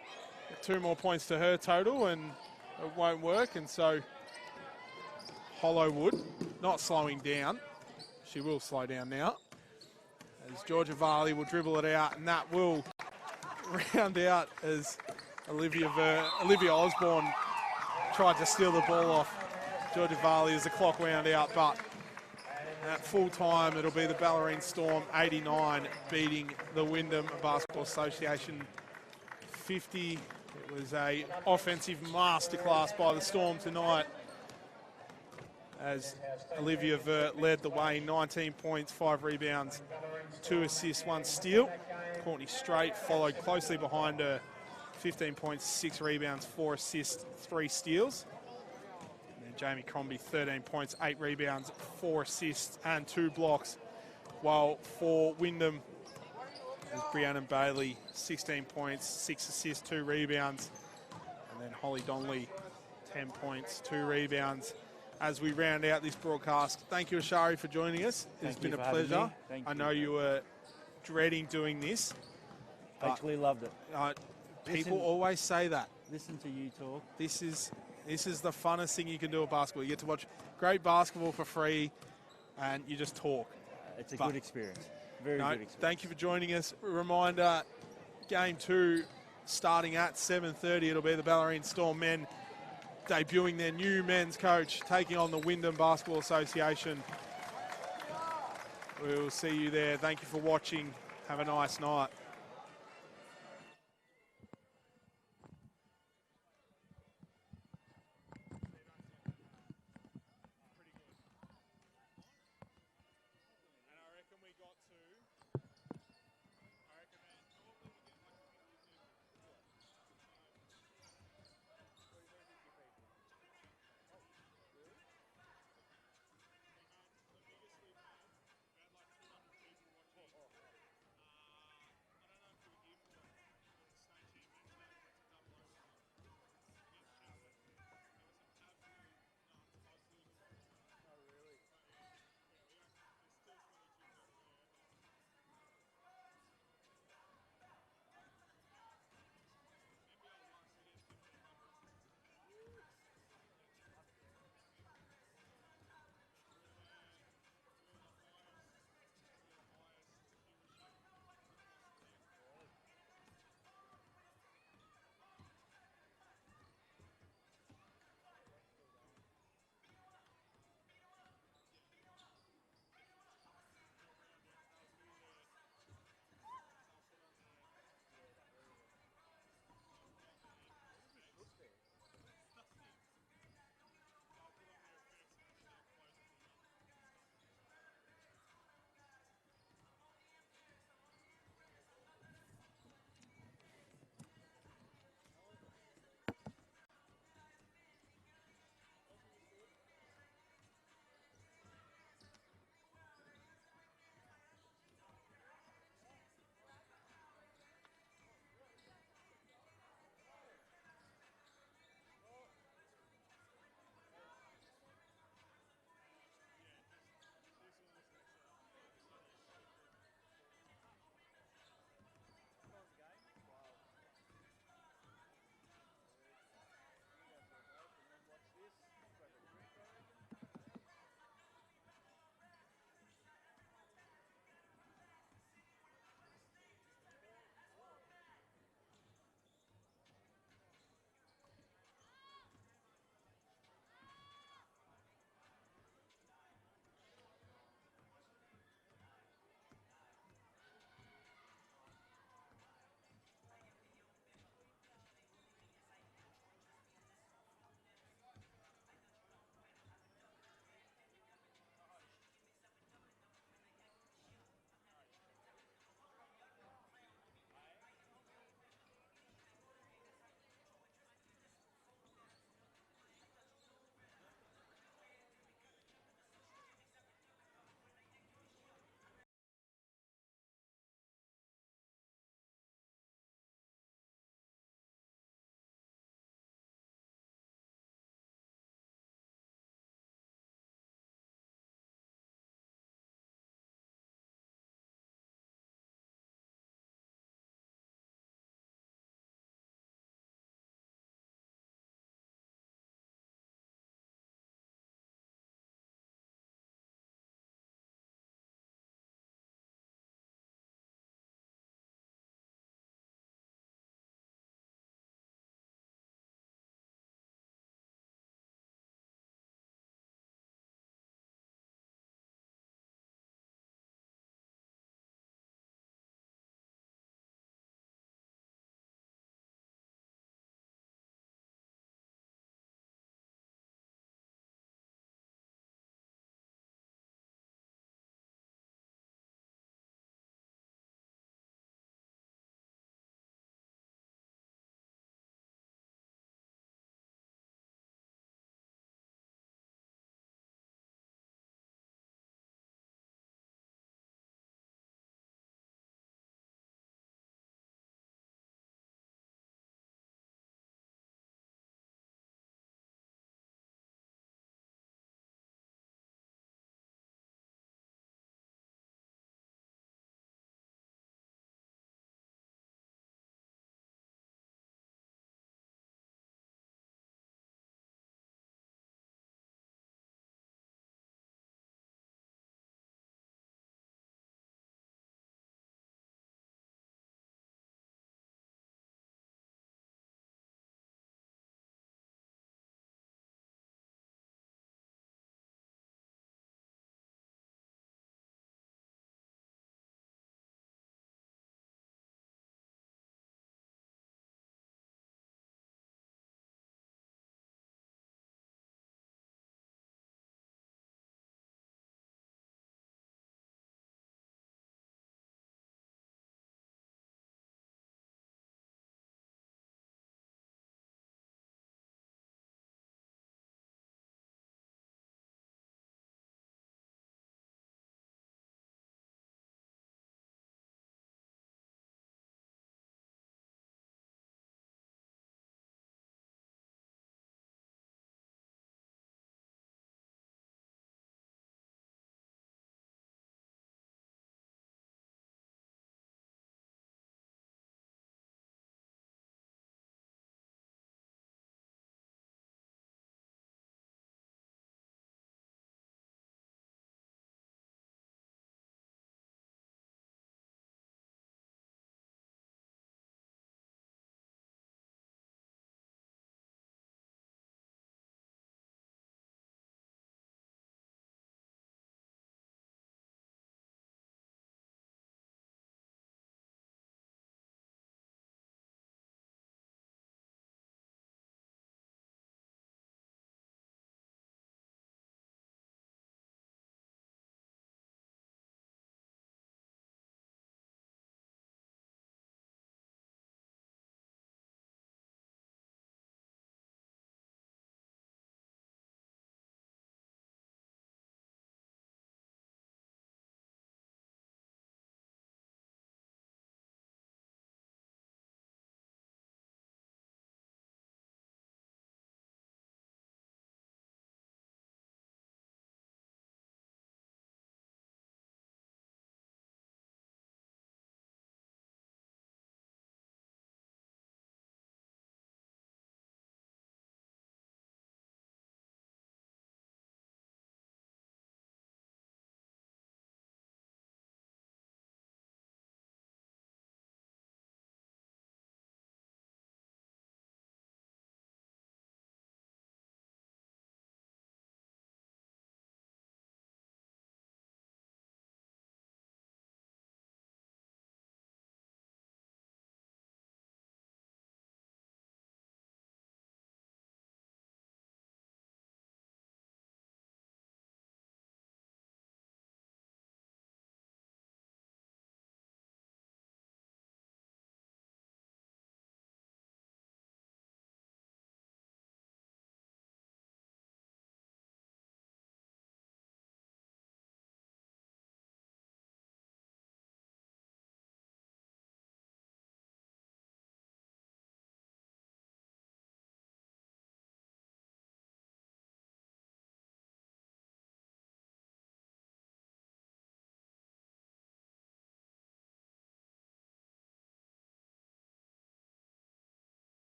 get 2 more points to her total, and it won't work. And so Hollywood not slowing down. She will slow down now. As Georgia Varley will dribble it out, and that will round out as Olivia Osborne tried to steal the ball off Georgia Varley as the clock wound out, but at full time it'll be the Bellarine Storm 89 beating the Wyndham Basketball Association 50. It was a offensive masterclass by the Storm tonight as Olivia Vert led the way, 19 points, 5 rebounds, 2 assists, 1 steal. Courtney Strait followed closely behind her, 15 points, 6 rebounds, 4 assists, 3 steals. And then Jamie Crombie, 13 points, 8 rebounds, 4 assists and 2 blocks. While for Wyndham, there's Brianna Bailey, 16 points, 6 assists, 2 rebounds. And then Holly Donnelly, 10 points, 2 rebounds. As we round out this broadcast, thank you, Ashari, for joining us. It's been a pleasure. I know you were dreading doing this. Actually loved it. People always say that. Listen to you talk. This is the funnest thing you can do at basketball. You get to watch great basketball for free, and you just talk. It's a good experience. Very good experience. Thank you for joining us. Reminder, Game 2 starting at 7:30. It'll be the Bellarine Storm men debuting their new men's coach, taking on the Wyndham Basketball Association. We'll see you there. Thank you for watching. Have a nice night.